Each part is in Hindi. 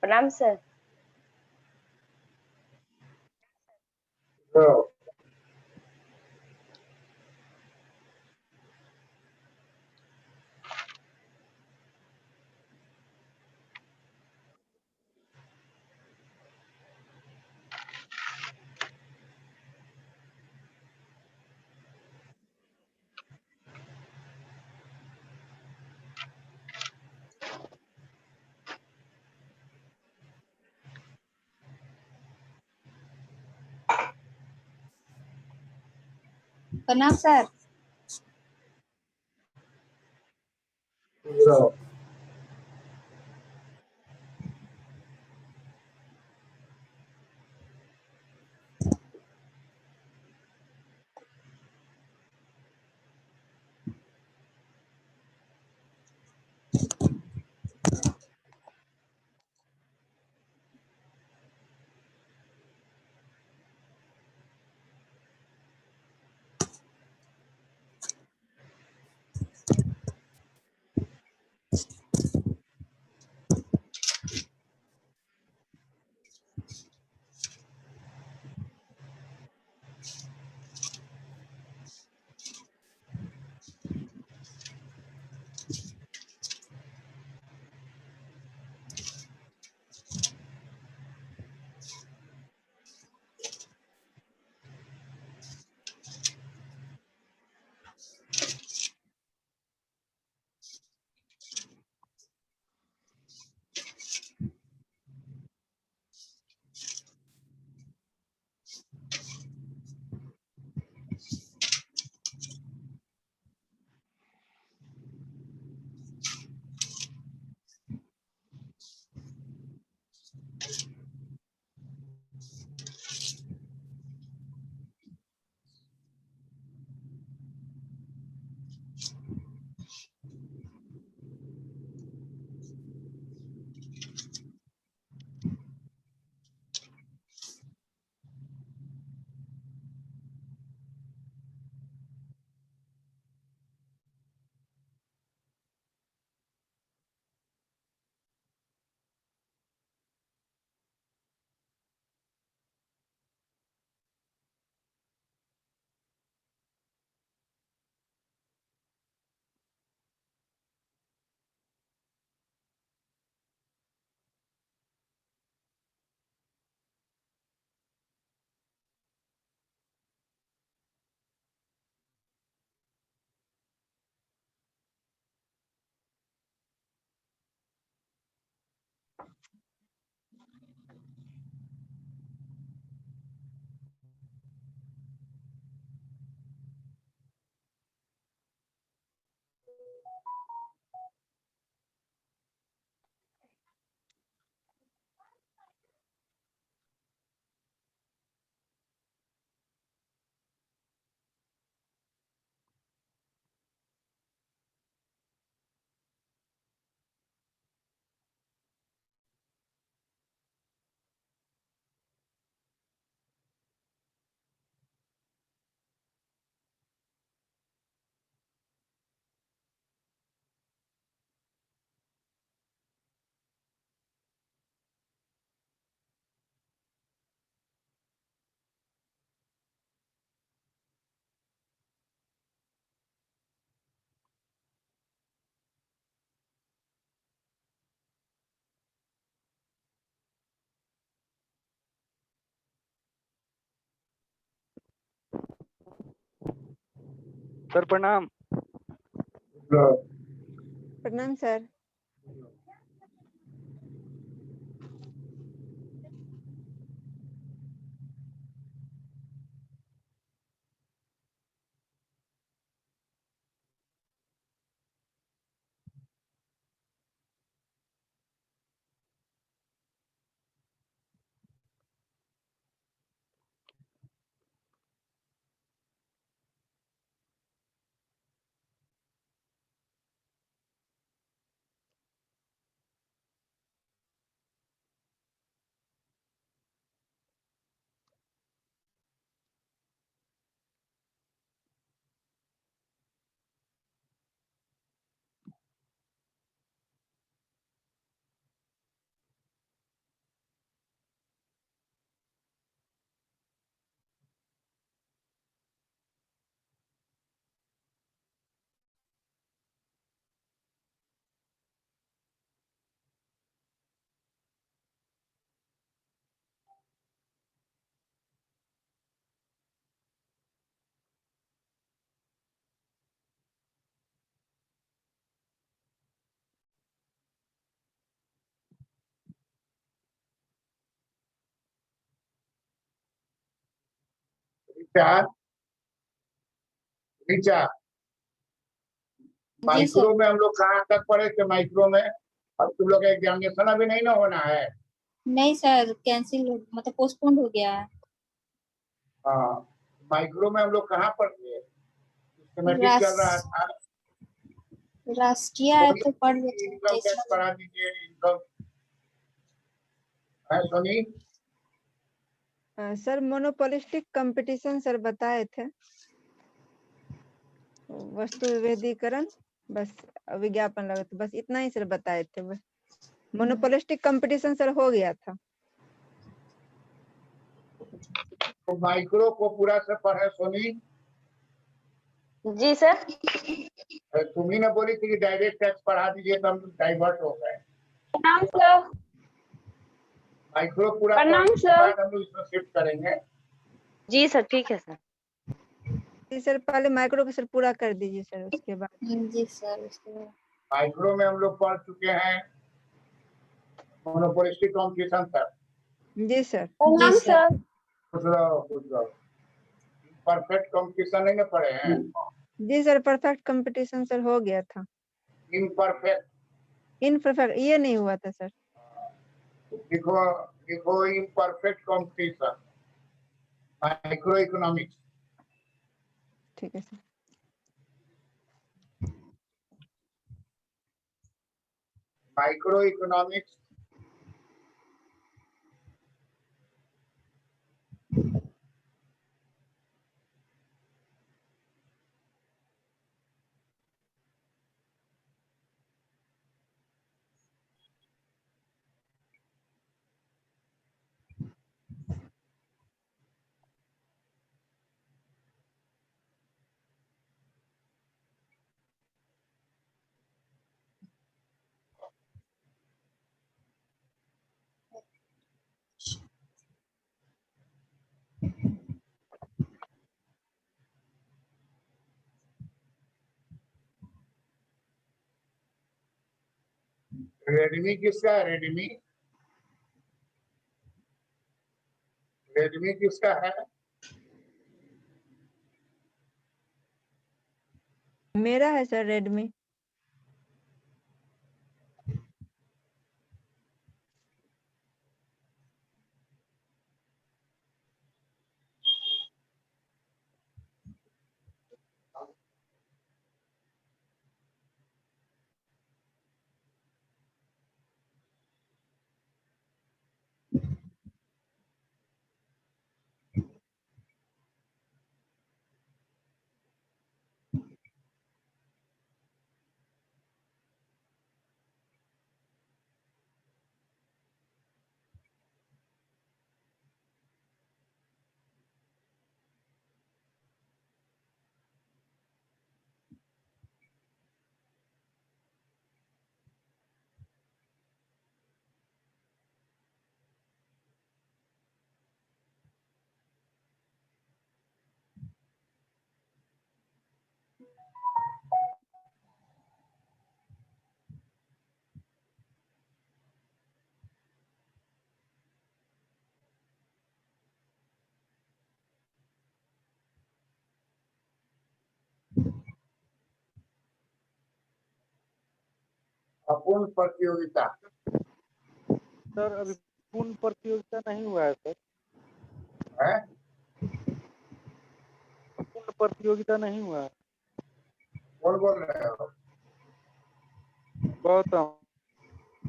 प्रणाम सर। No. प्रणाम सर। No. सर प्रणाम। No. प्रणाम सर। ऋचा, जी सर। माइक्रो में हम लोग कहाँ तक पढ़े थे? माइक्रो में अब तुम लोग एग्जामिनेशन अभी नहीं ना होना है। नहीं सर, कैंसिल मतलब पोस्टपोन्ड हो गया है। हाँ, माइक्रो में हम लोग कहाँ पढ़ते? सिस्टमेटिक चल रहा था। राष्ट्रीय आय तो पढ़ लेते हैं इनकम टैक्स जैसे। पढ़ा दीजिए। इनकम है Soni? Sir monopolistic competition sir बताए थे, वस्तु विभेदीकरण, बस विज्ञापन लगा था, बस इतना ही सर बताए थे। बस मोनोपोलिस्टिक कंपटीशन सर हो गया था। तो माइक्रो को पूरा से पढ़े सोनी। जी सर। तुम ही ने बोली थी कि डायरेक्ट टैक्स पढ़ा दीजिए, तो हम डाइवर्ट हो गए। प्रणाम सर। माइक्रो पूरा प्रणाम पढ़ने के सर। बाद हम लोग इसमें शिफ्ट करेंगे। जी सर, ठीक है सर। जी सर, पहले माइक्रो को सर पूरा कर दीजिए सर, उसके बाद। जी सर, उसके बाद माइक्रो में हम लोग पढ़ चुके हैं मोनोपोलिस्टिक कॉम्पिटिशन तक। जी सर। प्रणाम जी सर। कुछ लो परफेक्ट कॉम्पिटिशन नहीं ना पढ़े हैं? जी सर, परफेक्ट कंपटीशन सर हो गया था। इम्परफेक्ट इनपरफेक्ट ये नहीं हुआ था सर। लिखो, लिखो इम्परफेक्ट कॉम्पिटिशन, माइक्रो इकोनॉमिक्स। ठीक है सर। माइक्रो इकोनॉमिक्स रेडमी किसका है? रेडमी, रेडमी किसका है? मेरा है सर रेडमी। अपूर्ण प्रतियोगिता। सर अभी पूर्ण प्रतियोगिता नहीं हुआ है सर। है पूर्ण प्रतियोगिता नहीं हुआ है। कौन बोल रहे हो? गौतम।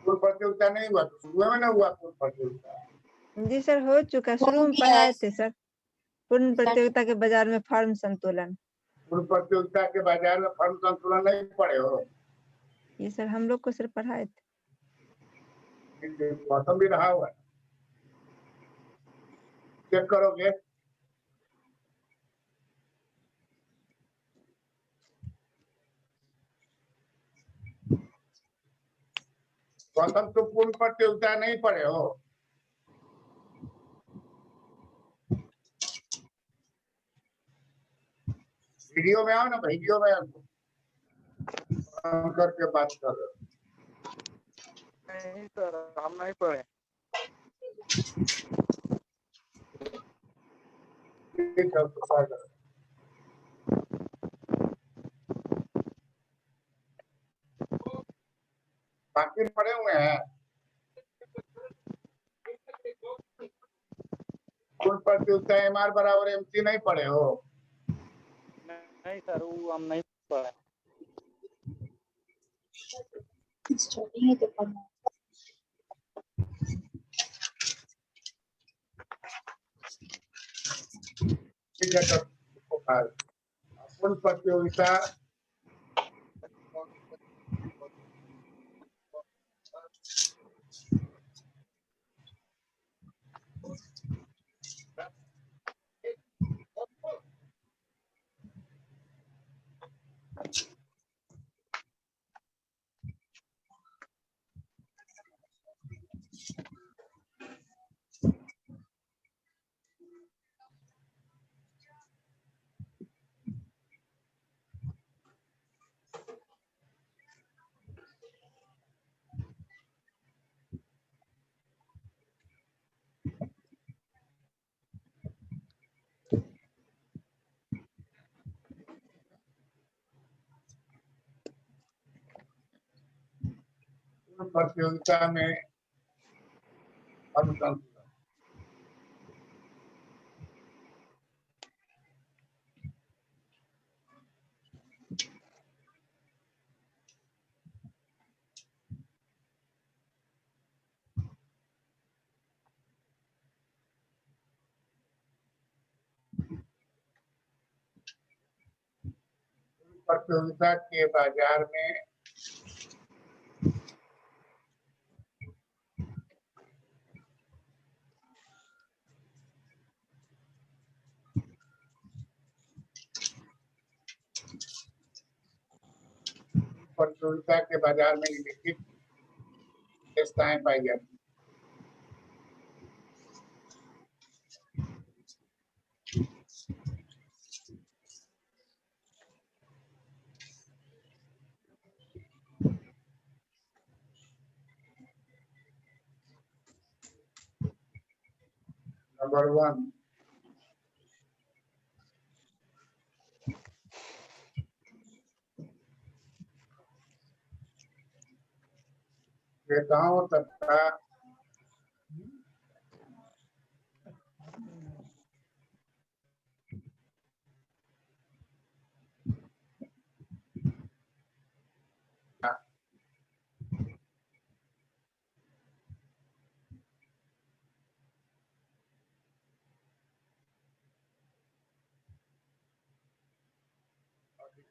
पूर्ण प्रतियोगिता नहीं हुआ तो शुरू में ना हुआ पूर्ण प्रतियोगिता। जी सर, हो चुका, शुरू में गया पढ़ाए है थे सर। पूर्ण प्रतियोगिता के बाजार में फॉर्म संतुलन। पूर्ण प्रतियोगिता के बाजार में फर्म संतुलन नहीं पढ़े हो? ये सर हम लोग को सर पढ़ाए थे। मौसम भी रहा हुआ है। चेक करोगे? गौतम, तुम पूर्ण प्रतियोगिता नहीं पढ़े हो? वीडियो में आओ ना, वीडियो में करके बात कर रहे हो। नहीं सर, हम नहीं पढ़े। ठीक है, तो क्या करें? बाकी पड़े हुए हैं पूर्ण प्रतियोगिता MR बराबर MC नहीं पढ़े हो? नहीं सर, वो हम नहीं पढ़े। स्टार्टिंग है तो पढ़ना। ठीक है, तब पूर्ण प्रतियोगिता प्रतियोगिता में अनुसंधान प्रतियोगिता के बाजार में प्रतियोगिता के बाजार में निम्नलिखित विशेषताएं पाई जाती हैं। नंबर 1, क्रेताओं तथा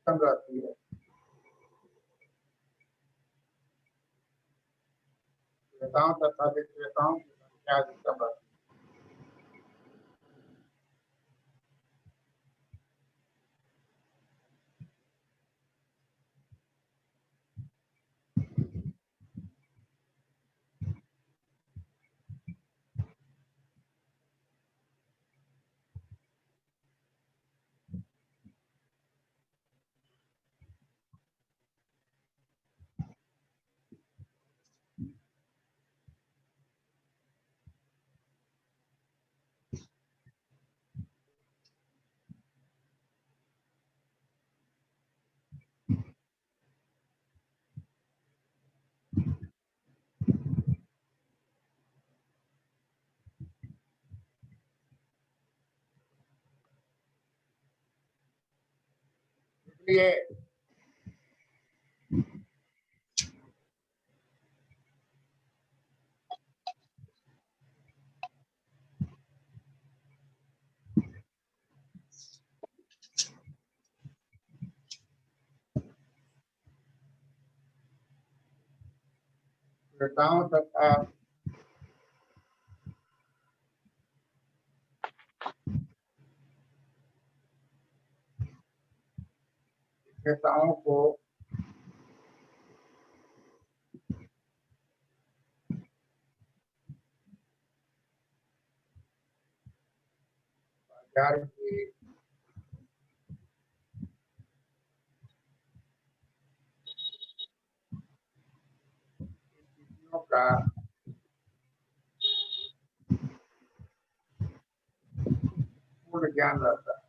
अधिकतम रहती है। क्रेताओं तथा विक्रेताओं की संख्या अधिकतम रहती है। इसलिए क्रेताओं तथा विक्रेताओं को बाजार की स्थितियों का पूर्ण ज्ञान रहता है।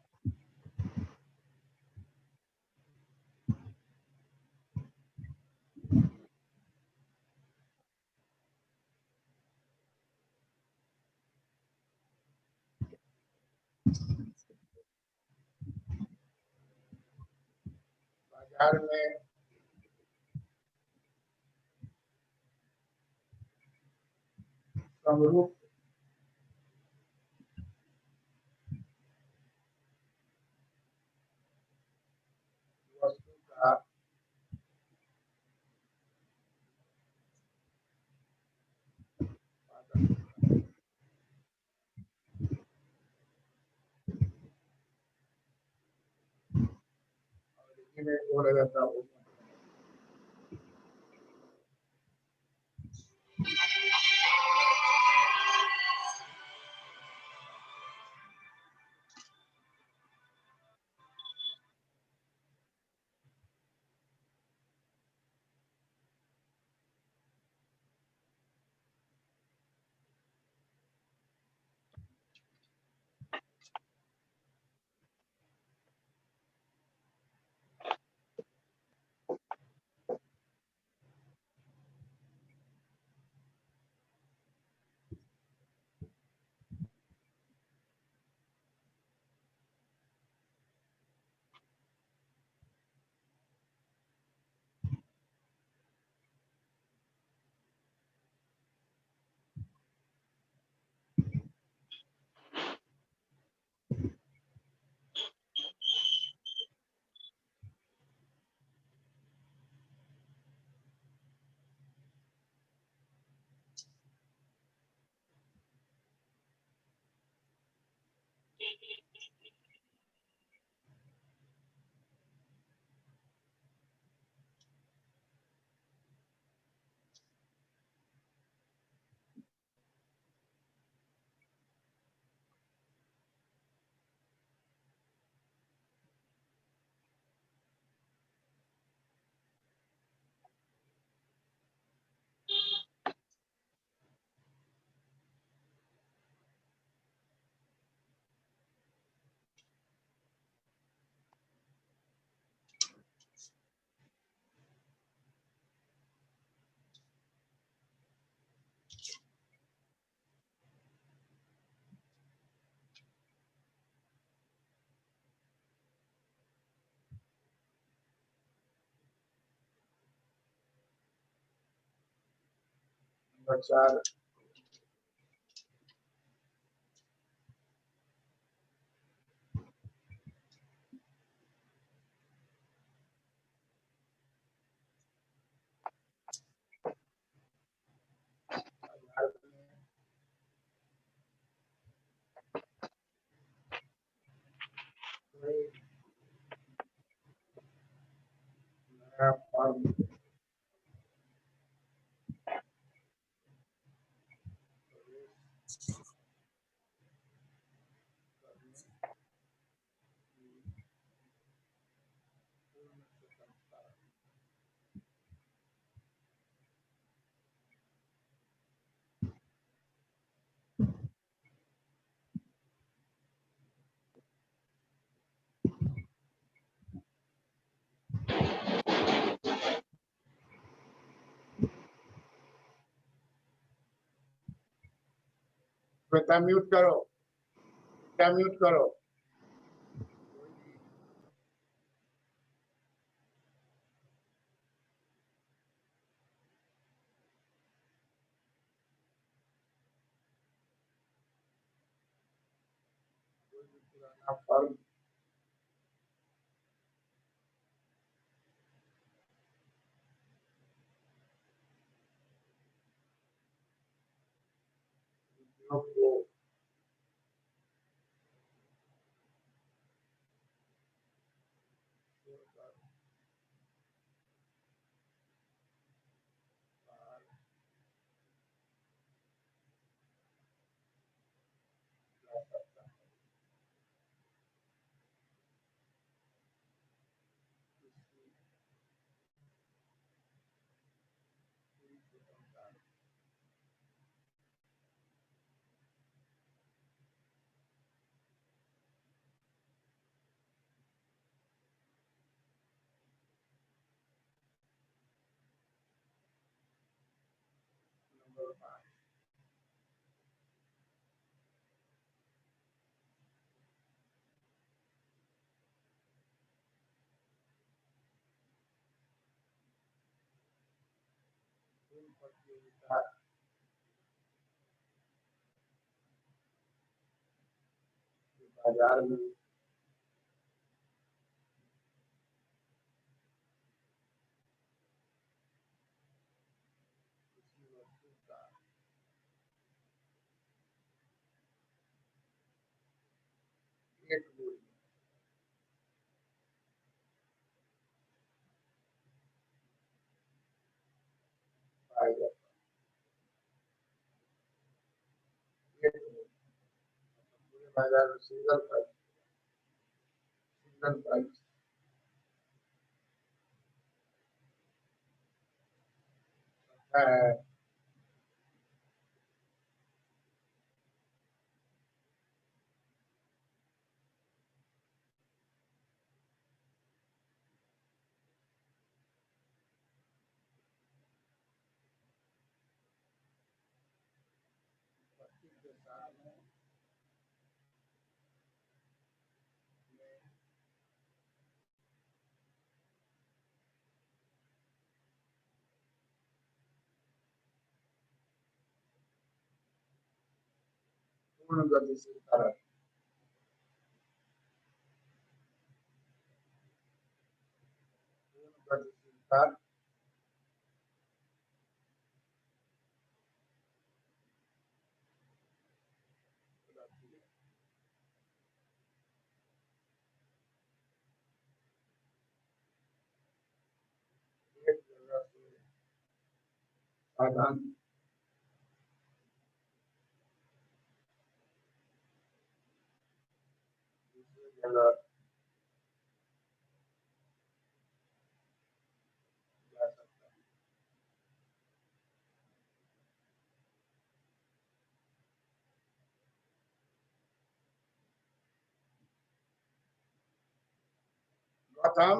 बाजार में समरूप वस्तु का उत्पादन होता है। और इसी में बोला जाता है प्रचार बाजार में कोई नया फर्म प्रवेश करने की पूर्ण स्वतंत्रता है। श्वेता म्यूट करो, क्या म्यूट करो। कोई भी पुराना फर्म उद्योग को छोड़कर बाहर जा सकता है। इसकी पूरी स्वतंत्रता है। पूर्ण प्रतियोगिता बाजार में किसी वस्तु का एक मूल्य पाया जाता है, एक मूल्य पूरे बाजार में सिंगल प्राइस है। वस्तु के सामने पूर्ण गतिशीलता रहती है। पूर्ण गतिशीलता रहती है। एक जगह से साधन दूसरी जगह जा सकता है। गौतम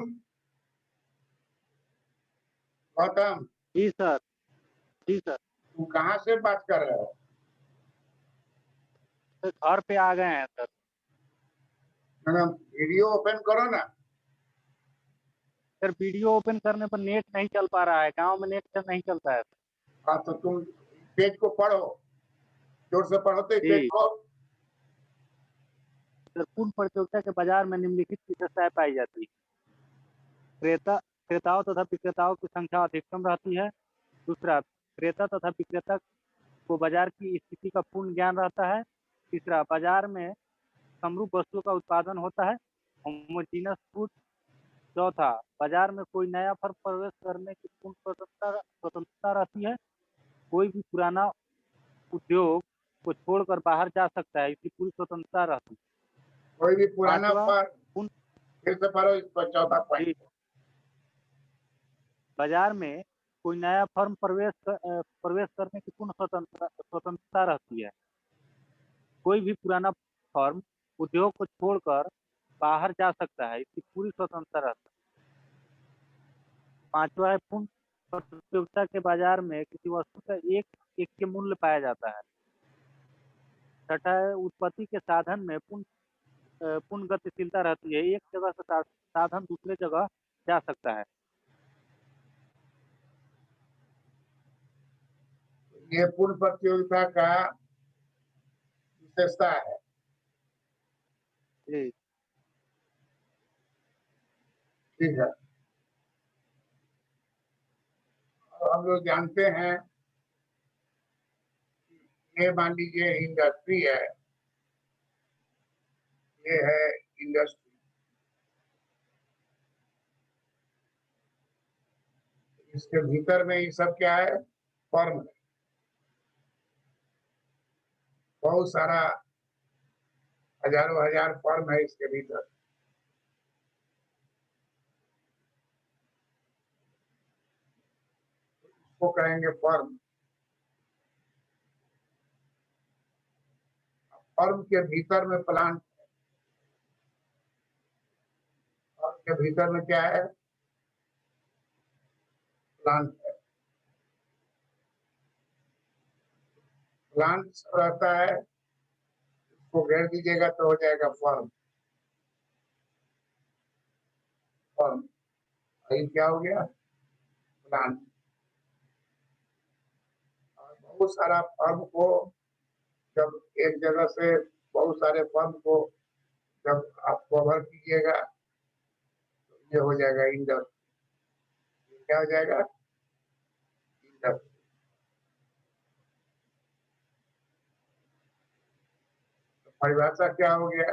गौतम जी सर। जी सर। तुम कहाँ से बात कर रहे हो? सर घर पे आ गए हैं सर। मैडम वीडियो ओपन करो ना। सर वीडियो ओपन करने पर नेट नहीं चल पा रहा है, गांव में नेट नहीं चलता है। हाँ तो तुम पेज को पढ़ो, जोर से पढ़ो तो पेज जी को। सर, पूर्ण प्रतियोगिता के बाजार में निम्नलिखित विशेषताएं पाई जाती है। क्रेताओं तथा विक्रेताओं की संख्या अधिकतम रहती है। दूसरा, क्रेता तथा विक्रेता को बाजार की स्थिति का पूर्ण ज्ञान रहता है। तीसरा, बाजार में समरूप वस्तुओं का उत्पादन होता है, होमोजीनस फूड। चौथा, बाजार में कोई नया फर्म प्रवेश करने की पूर्ण स्वतंत्रता रहती है। कोई भी पुराना उद्योग को छोड़कर बाहर जा सकता है, इसकी पूरी स्वतंत्रता रहती है। कोई भी पुराना पांचवा, पर फिर से पढ़ो इस पर चौथा पॉइंट। बाजार में कोई नया फर्म प्रवेश करने की पूर्ण स्वतंत्रता रहती है। कोई भी पुराना फर्म उद्योग को छोड़कर बाहर जा सकता है, इसकी पूरी स्वतंत्रता रहती है। पांचवा है, पूर्ण प्रतियोगिता के बाजार में किसी वस्तु का एक एक के मूल्य पाया जाता है। छठा है, उत्पत्ति के साधन में पूर्ण गतिशीलता रहती है। एक जगह से साधन दूसरे जगह जा सकता है। ये पूर्ण प्रतियोगिता का विशेषता है। जी ठीक है, और हम लोग जानते हैं ये मान लीजिए इंडस्ट्री है, ये है इंडस्ट्री। इसके भीतर में ये सब क्या है? फर्म है। बहुत सारा हजारों हजार फर्म है इसके भीतर। इसको कहेंगे फर्म। फर्म के भीतर में प्लांट, फर्म के भीतर में क्या है? प्लांट है। प्लांट रहता है, उसको घेर दीजिएगा तो हो जाएगा फर्म। फर्म, ये क्या हो गया? प्लांट। बहुत सारा फर्म को जब एक जगह से बहुत सारे फर्म को जब आप कवर कीजिएगा तो ये हो जाएगा इंडस्ट्री। क्या हो जाएगा? इंडस्ट्री। तो परिभाषा क्या हो गया?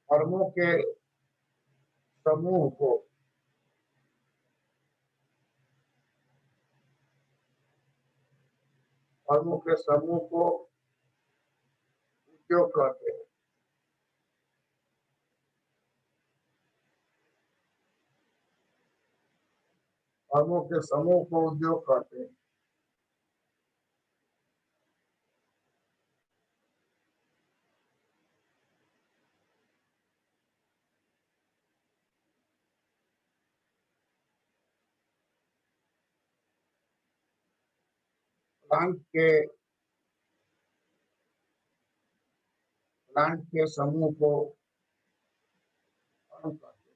फर्मों के समूह को उद्योग कहते हैं। फर्मों के समूह को उद्योग कहते हैं। प्लांट के समूह को फर्म कहते हैं।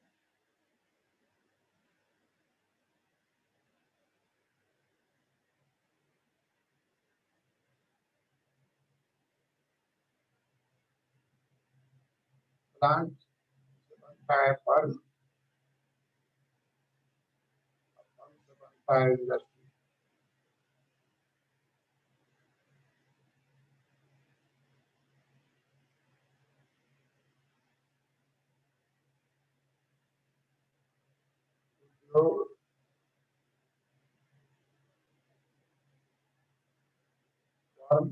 प्लांट से बनता है फर्म, फर्म से बनता है इंडस्ट्री। तो फर्म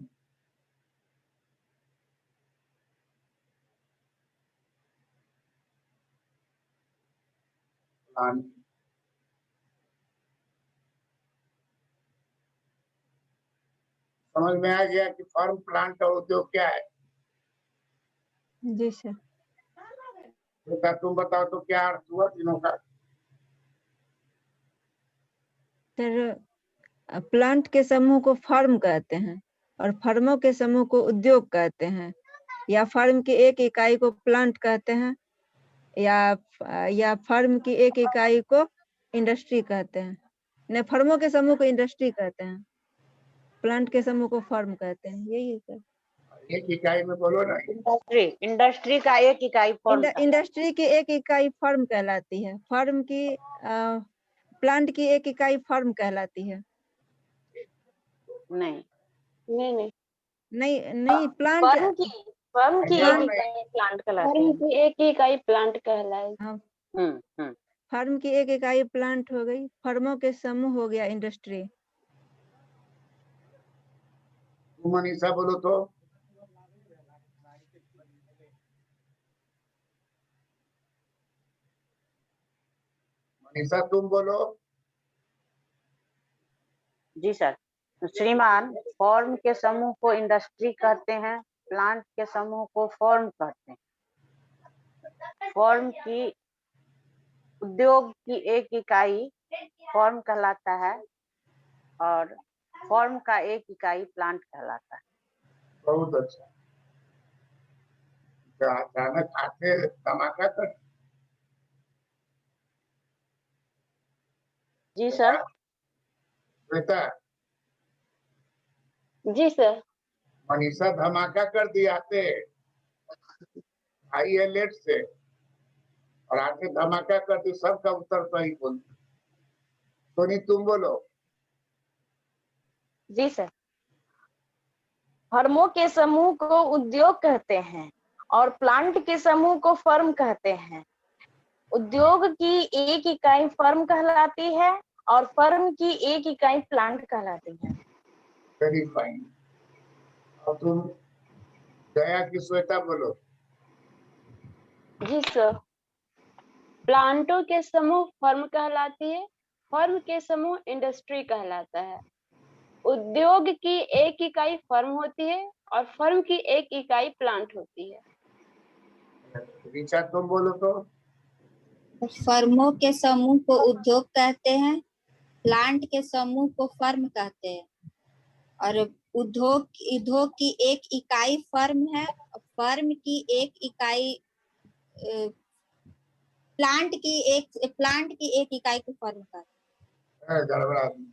प्लांट समझ में आ गया कि फर्म, प्लांट और उद्योग क्या है? जी सर। बेटा तुम बताओ तो क्या अर्थ हुआ तीनों का? सर प्लांट के समूह को फर्म कहते हैं और फर्मों के समूह को उद्योग कहते हैं, या फर्म की एक इकाई को प्लांट कहते हैं, या फर्म की एक इकाई को इंडस्ट्री कहते हैं। नहीं, फर्मों के समूह को इंडस्ट्री कहते हैं, प्लांट के समूह को फर्म कहते हैं। यही है सर। एक इकाई में बोलो ना। इंडस्ट्री का एक इकाई फर्म इंडस्ट्री की एक इकाई फर्म कहलाती है, फर्म की प्लांट की एक इकाई फर्म कहलाती है। नहीं नहीं नहीं नहीं प्लांट फर्म की नहीं, एक इकाई प्लांट कहलाती है। फर्म की एक इकाई प्लांट कहलाएगी। हाँ, फर्म की एक इकाई प्लांट हो गई, फर्मों के समूह हो गया इंडस्ट्री। तुम मनीषा बोलो तो। मनीषा तुम बोलो। जी सर। श्रीमान, फर्म के समूह को इंडस्ट्री कहते हैं, प्लांट के समूह को फर्म कहते हैं। फर्म की उद्योग की एक इकाई फर्म कहलाता है और फर्म का एक इकाई प्लांट कहलाता है। बहुत अच्छा। अचानक आते धमाका कर। जी सर। बेटा जी सर। मनीषा धमाका कर दी आते, आई है लेट से और आके धमाका कर दी, सबका उत्तर सही बोल। सोनी तुम बोलो। जी सर। फर्मों के समूह को उद्योग कहते हैं और प्लांट के समूह को फर्म कहते हैं। उद्योग की एक इकाई फर्म कहलाती है और फर्म की एक इकाई प्लांट कहलाती है। Very fine. और तुम गया की श्वेता बोलो। जी सर। प्लांटों के समूह फर्म कहलाती है, फर्म के समूह इंडस्ट्री कहलाता है। उद्योग की एक इकाई फर्म होती है और फर्म की एक इकाई प्लांट होती है। ऋचा तुम बोलो तो। फर्मों के समूह को उद्योग कहते हैं, प्लांट के समूह को फर्म कहते हैं और उद्योग की एक इकाई फर्म है, फर्म की एक इकाई प्लांट की एक इकाई को फर्म कहते हैं। गड़बड़ा दी।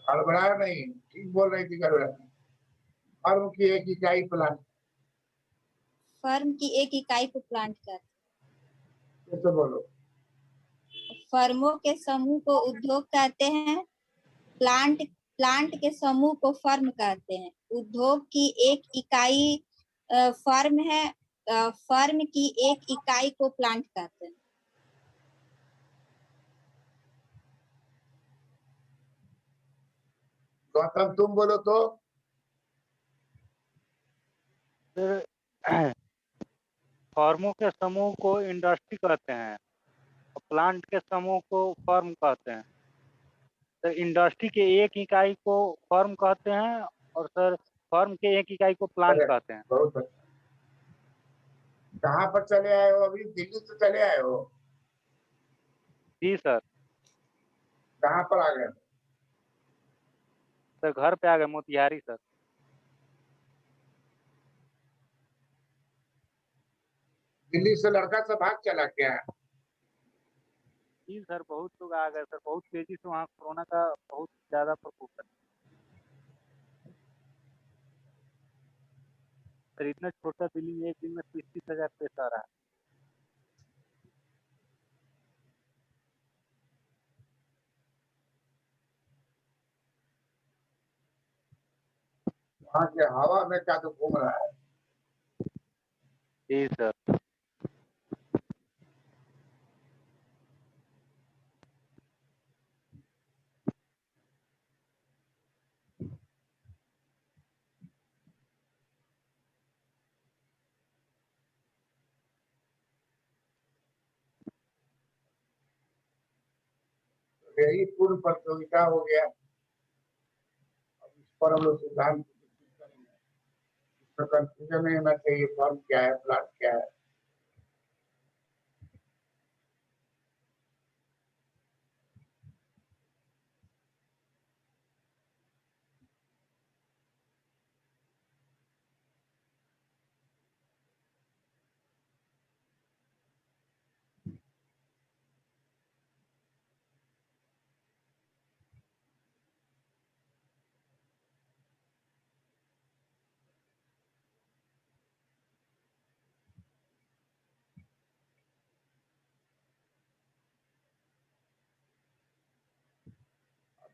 गड़बड़ा नहीं, ठीक बोल रही थी, गड़बड़ा नहीं। फर्म की एक इकाई प्लांट, फर्म की एक इकाई को प्लांट कहते हैं। ये तो बोलो। फर्मों के समूह को उद्योग कहते हैं। प्लांट के समूह को फर्म कहते हैं। उद्योग की एक इकाई फर्म है। फर्म की एक इकाई को प्लांट कहते हैं। गौतम तुम बोलो तो। फर्मों के समूह को इंडस्ट्री कहते हैं और प्लांट के समूह को फर्म कहते हैं। तो इंडस्ट्री के एक इकाई को फर्म कहते हैं और सर फर्म के एक इकाई को प्लांट अरे, कहते हैं। बहुत अच्छा। कहाँ पर चले आए हो अभी? दिल्ली से चले आए हो? जी सर। कहाँ पर आ गए? सर घर पे आ गए, मोतिहारी सर। दिल्ली से लड़का सब भाग चला क्या? जी सर, बहुत लोग आ गए सर, बहुत तेजी से वहाँ कोरोना का बहुत ज्यादा प्रकोप है सर। इतना छोटा दिल्ली में एक दिन में 30,000 केस आ रहा है। वहाँ के हवा में क्या तो घूम रहा है? जी सर। यही पूर्ण प्रतियोगिता हो गया। अब इस पर हम लोग सिद्धांत करेंगे। इसमें कंफ्यूजन नहीं होना चाहिए, फर्म क्या है, प्लांट क्या है।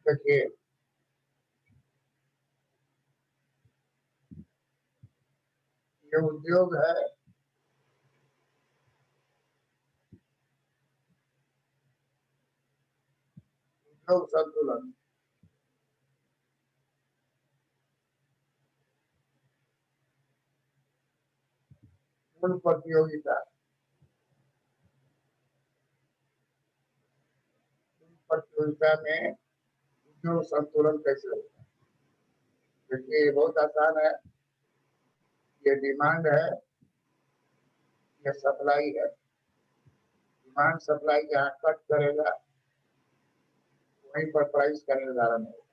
देखिए, ये उद्योग है, उद्योग संतुलन। पूर्ण प्रतियोगिता। प्रतियोगिता में उद्योग संतुलन कैसे होता है? देखिए, ये बहुत आसान है। ये डिमांड है, ये सप्लाई है। डिमांड सप्लाई जहाँ कट करेगा वहीं पर प्राइस का निर्धारण होगा।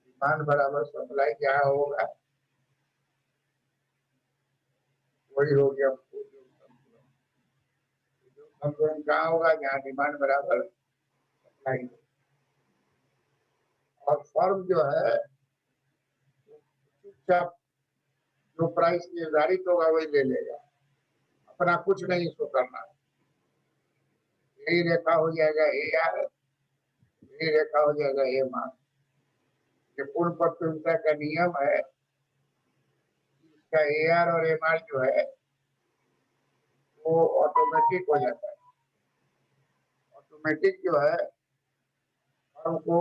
डिमांड बराबर सप्लाई जहाँ होगा वही हो गया उद्योग संतुलन। उद्योग संतुलन कहाँ होगा? जहाँ डिमांड बराबर सप्लाई। और फर्म जो है चुपचाप जो प्राइस निर्धारित होगा वही ले लेगा, अपना कुछ नहीं इसको करना है। यही रेखा हो जाएगा ए आर, यही रेखा हो जाएगा ए मान। ये पूर्ण प्रतियोगिता का नियम है। इसका ए आर और एम आर जो है वो ऑटोमेटिक हो जाता है। ऑटोमेटिक जो है फर्म को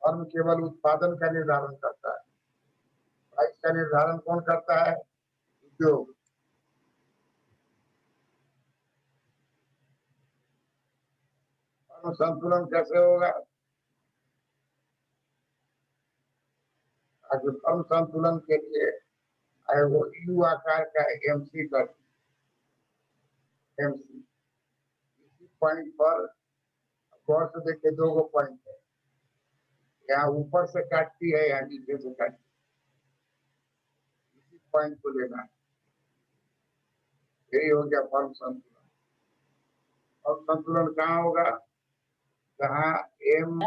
फर्म केवल उत्पादन का निर्धारण करता है। प्राइस का निर्धारण कौन करता है? उद्योग। फर्म संतुलन कैसे होगा? फर्म संतुलन के लिए आए वो यू आकार का एमसी कर, एमसी इसी पॉइंट पर गौर से देखिए, दो गो पॉइंट है। यहाँ ऊपर से काटती है, यहाँ नीचे से काटती है। इसी पॉइंट को लेना है। यही हो गया फॉर्म संतुलन। और संतुलन कहाँ होगा? जहाँ एम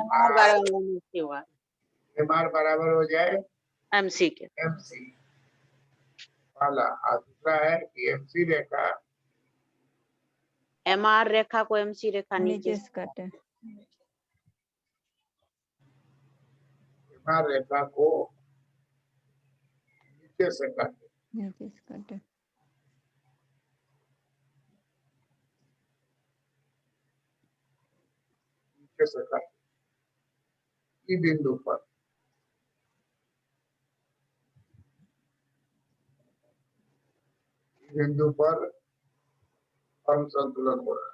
आर बराबर हो जाए MC के। MC वाला। और दूसरा है कि MC रेखा MR रेखा को MC रेखा नीचे नीचे से काटे। MR रेखा को नीचे से काटे। नीचे से काटे। नीचे से काटे ई बिंदु पर। बिंदु पर फॉर्म संतुलन हो रहा है।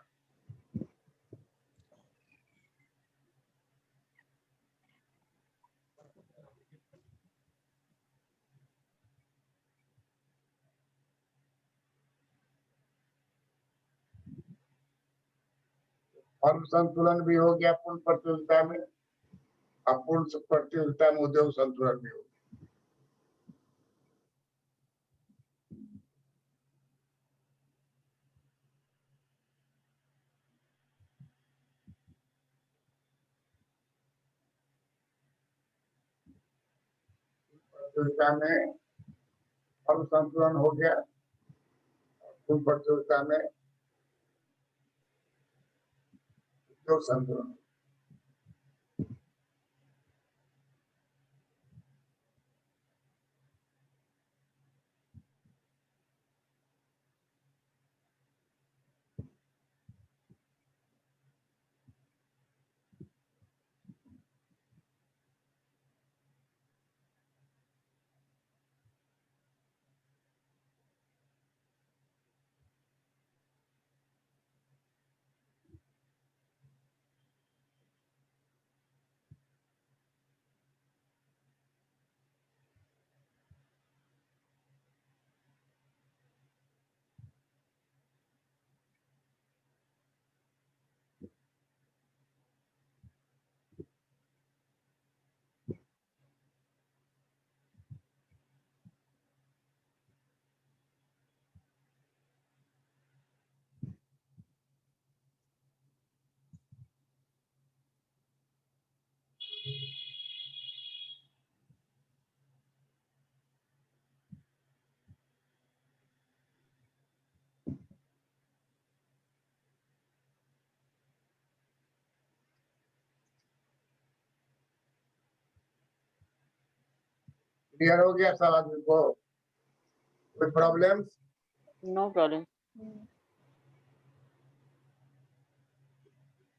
फॉर्म संतुलन भी हो गया पूर्ण प्रतियोगिता में। अपूर्ण प्रतियोगिता में उद्योग संतुलन भी हो गया। प्रतियोगिता में फॉर्म संतुलन हो गया। पूर्ण प्रतियोगिता में उद्योग संतुलन। क्लियर हो गया सब आदमी को? कोई प्रॉब्लम? No problem.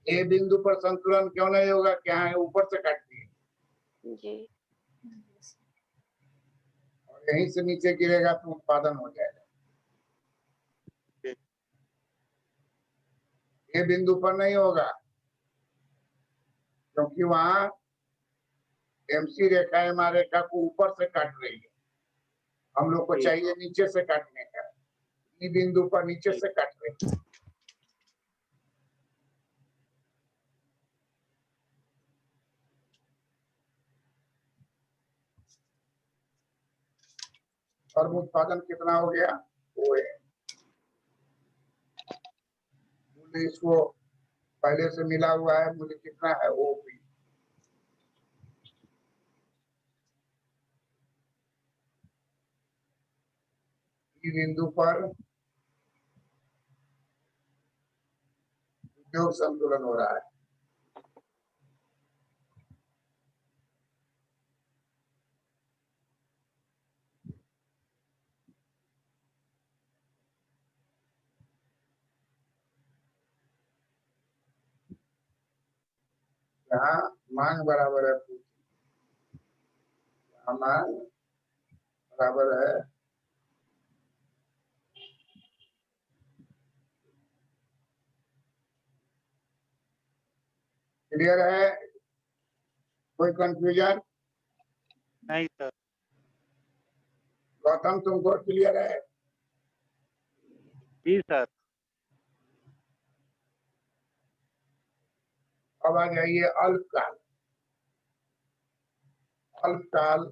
ए बिंदु पर संतुलन क्यों नहीं होगा? क्या है ऊपर से काटती है जी। और यहीं से नीचे गिरेगा तो उत्पादन हो जाएगा। ए बिंदु पर नहीं होगा क्योंकि वहां MC रेखा MR रेखा को ऊपर से काट रही है। हम लोग को चाहिए नीचे से काटने का। ई बिंदु पर नीचे से काट रही है। और उत्पादन कितना हो गया? वो है मूल्य इसको पहले से मिला हुआ है। मूल्य कितना है? वो भी बिंदु पर उद्योग संतुलन हो रहा है। यहाँ मांग बराबर है पूर्ति। यहाँ मांग बराबर है क्लियर है? कोई कंफ्यूजन? नहीं सर। गौतम तुमको क्लियर है? जी सर। अब आ जाइए अल्पकाल। अल्पकाल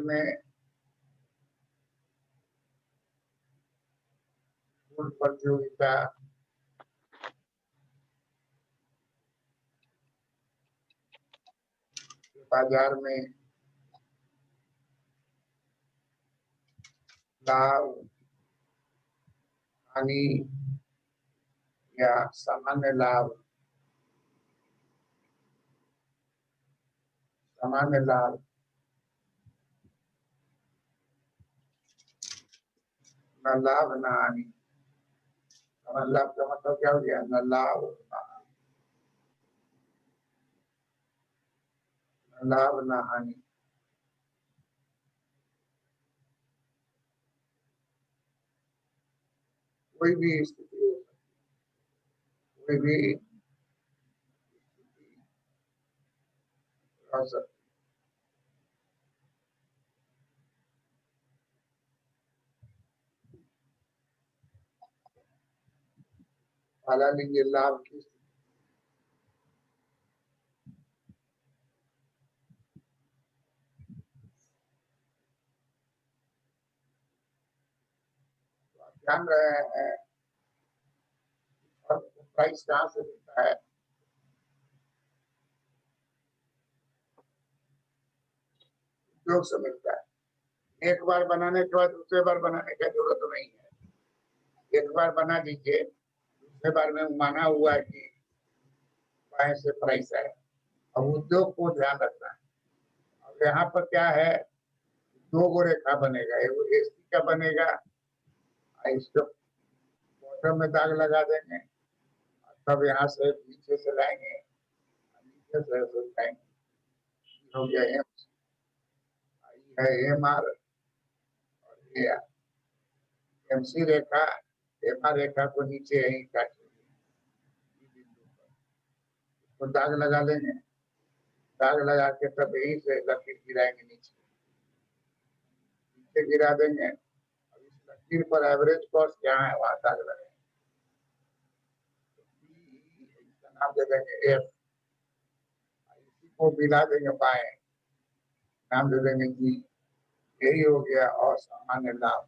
में पूर्ण प्रतियोगिता बाजार में लाभ हानि या सामान्य लाभ न लाभ न हानि। लाभ का मतलब क्या हो गया? न लाभ न हानि। कोई भी स्थिति हो सकती है, कोई भी स्थिति हो सकती है। पहला लीजिए लाभ की स्थिति। जान रहे हैं प्राइस कहाँ से मिलता है? उद्योग से मिलता है। एक बार बनाने के बाद दूसरे बार बनाने की जरूरत नहीं है। एक बार बना दीजिए, दूसरे बार में माना हुआ है कि बाएं से प्राइस है। अब उद्योग को ध्यान रखना है। अब यहाँ पर क्या है, दो गो रेखा बनेगा, एक एसी का बनेगा, इसको बॉटम में दाग लगा देंगे, तब यहाँ से नीचे से लाएंगे, नीचे से लाएंगे, हो गया एम है एम आर और ए आर। एमसी रेखा एम आर रेखा को नीचे यही काट तो दाग लगा लेंगे। दाग लगा के तब यहीं से लकीर गिराएंगे, नीचे गिरा देंगे। अब इस लकीर पर एवरेज कॉस्ट क्या है वहां दाग लगाएंगे, इसका नाम दे देंगे एफ। इसी को मिला देंगे बाएं, नाम दे देंगे जी। यही हो गया असामान्य लाभ।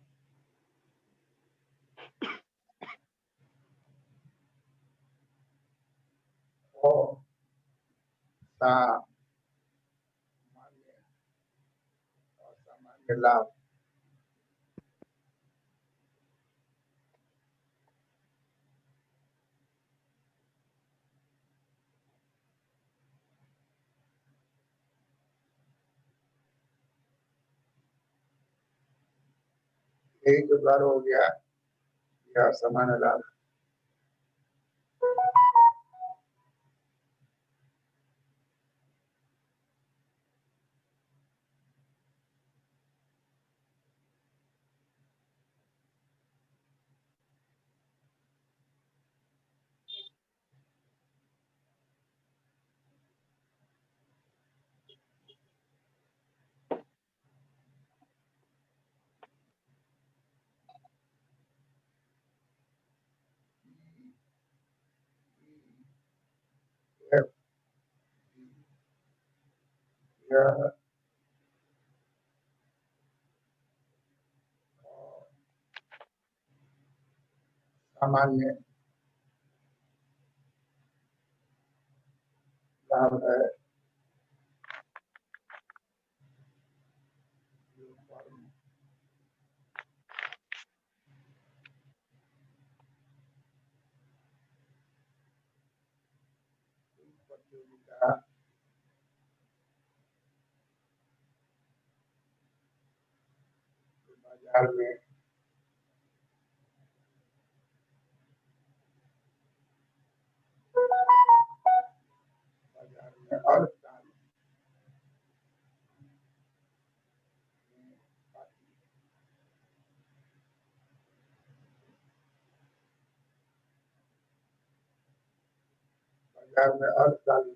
असामान्य लाभ यही जुगाड़ हो गया, यह असामान्य लाभ। यह सामान्य लाभ है। प्रतियोगिता बाजार में और बाजार में अल्पकालीन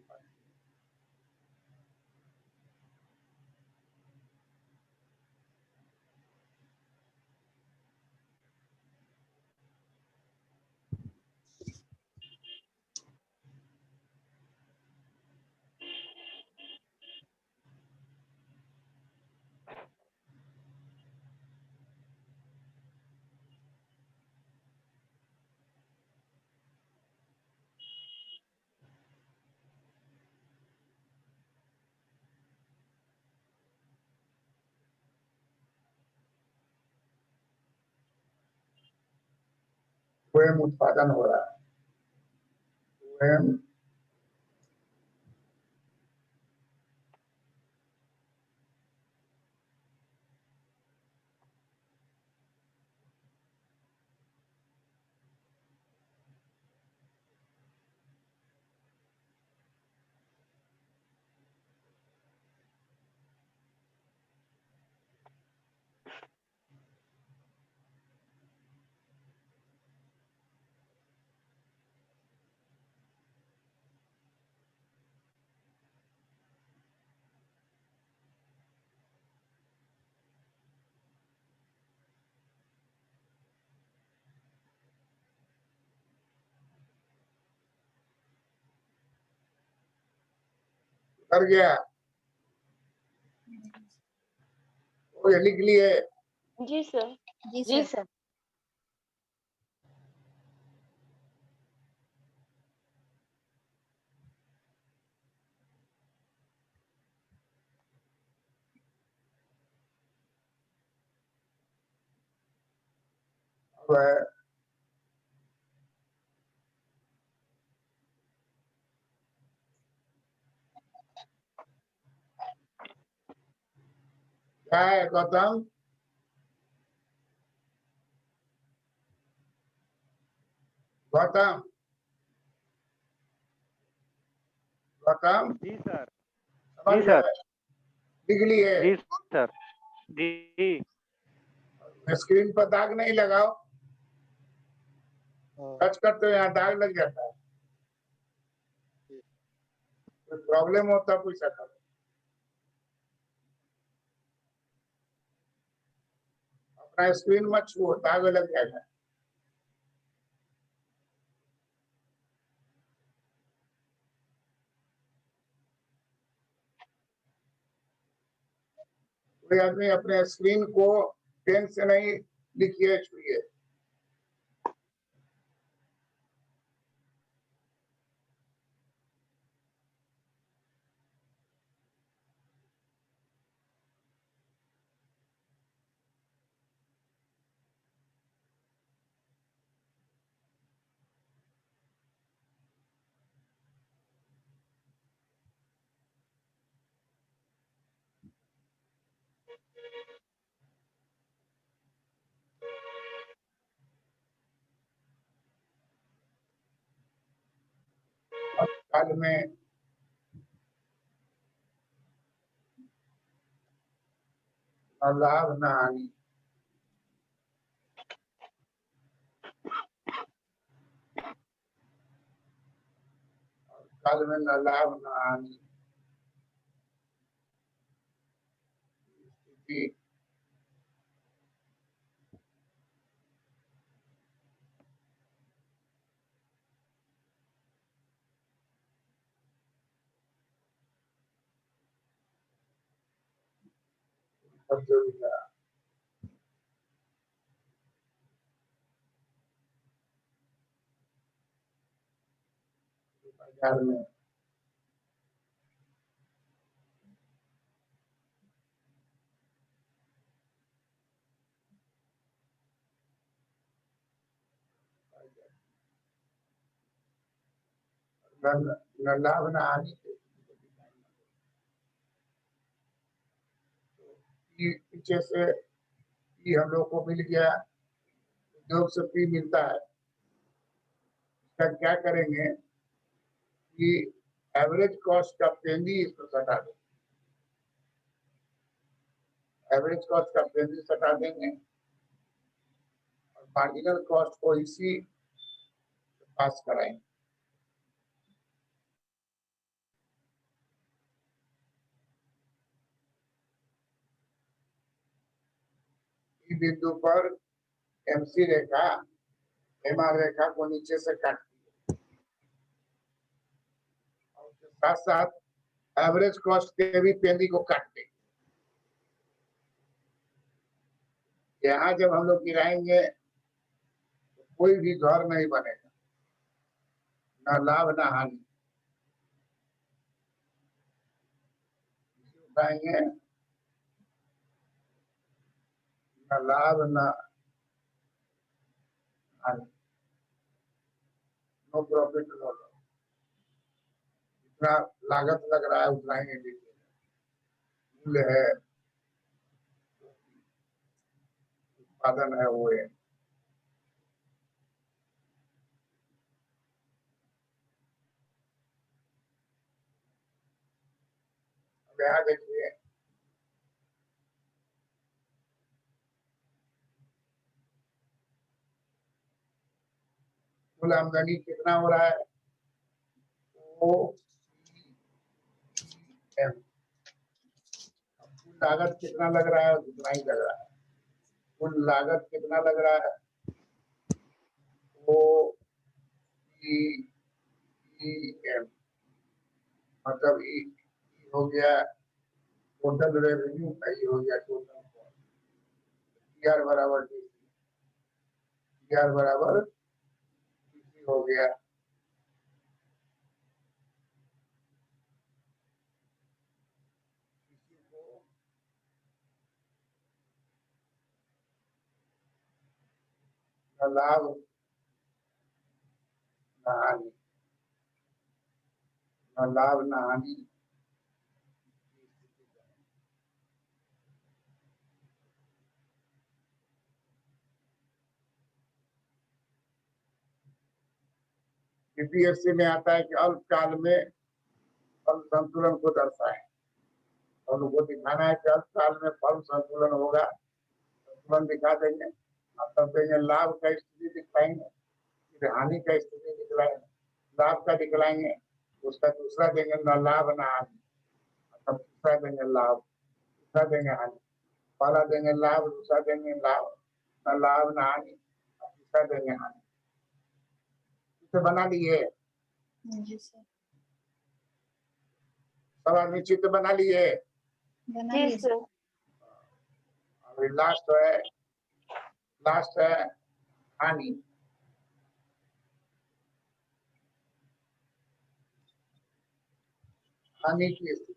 स्वयं उत्पादन हो रहा है, स्वयं कर गया। वो ये लिख लिए। जी सर। जी जी सर। सर। अब क्या है गौतम? गौतम, गौतम जी सर। समझ जी सर। गए? लिख लिए। जी सर। जी। स्क्रीन पर दाग नहीं लगाओ, टच करते हो यहाँ दाग लग जाता है। कोई प्रॉब्लम होता पूछा करो। अपना स्क्रीन मत छुओ, दाग लग जाएगा। कोई आदमी अपने स्क्रीन को पेन से नहीं लिखिए, छुइए। काल में न लाभ न हानि, काल में न लाभ न हानि स्थिति प्रतियोगिता बाजार में न लाभ न हानि पीछे से पी हम लोग को मिल गया, उद्योग से पी मिलता है। इसका क्या करेंगे कि एवरेज कॉस्ट का पेंदी इसको सटा देंगे, एवरेज कॉस्ट का पेंदी सटा देंगे और मार्जिनल कॉस्ट को इसी पास कराएंगे। इस बिंदु पर एमसी रेखा एमआर रेखा को नीचे से काटती है और उसके साथ साथ एवरेज कॉस्ट के भी पेंदी को काटते हैं। यहाँ जब हम लोग गिराएंगे तो कोई भी घर नहीं बनेगा, न लाभ न हानि। उठाएंगे न लाभ न हानि। नो प्रॉफिट नो लॉस, जितना लागत लग रहा है उतना ही मूल्य है, उत्पादन है वो है। अब यहाँ देखिए कुल आमदनी कितना हो रहा है, OEM, कुल लागत कितना लग रहा है उतना ही लग रहा है, कुल लागत कितना लग रहा है, OEM, मतलब ई हो गया टोटल रेवेन्यू का, ये हो गया टोटल TR बराबर DC, TR बराबर DC हो गया। न लाभ न हानि, न लाभ न हानि, यूपीएससी में आता है कि अल्पकाल में फल संतुलन को दर्शाए, और उनको दिखाना है कि अल्पकाल में फल संतुलन होगा, संतुलन दिखा देंगे, तब देंगे लाभ का स्थिति दिखलाएंगे, फिर हानि का स्थिति दिखलाएंगे, लाभ का दिखलाएंगे, उसका दूसरा देंगे न लाभ न हानि, तब दूसरा देंगे लाभ, दूसरा देंगे हानि, पहला देंगे लाभ, दूसरा देंगे लाभ, न लाभ न हानि, तीसरा देंगे हानि। इसे बना लिए जी सर, सब आदमी चित्र बना लिए। बना जी लिए सर। अभी लास्ट है हानि। हानि की स्थिति,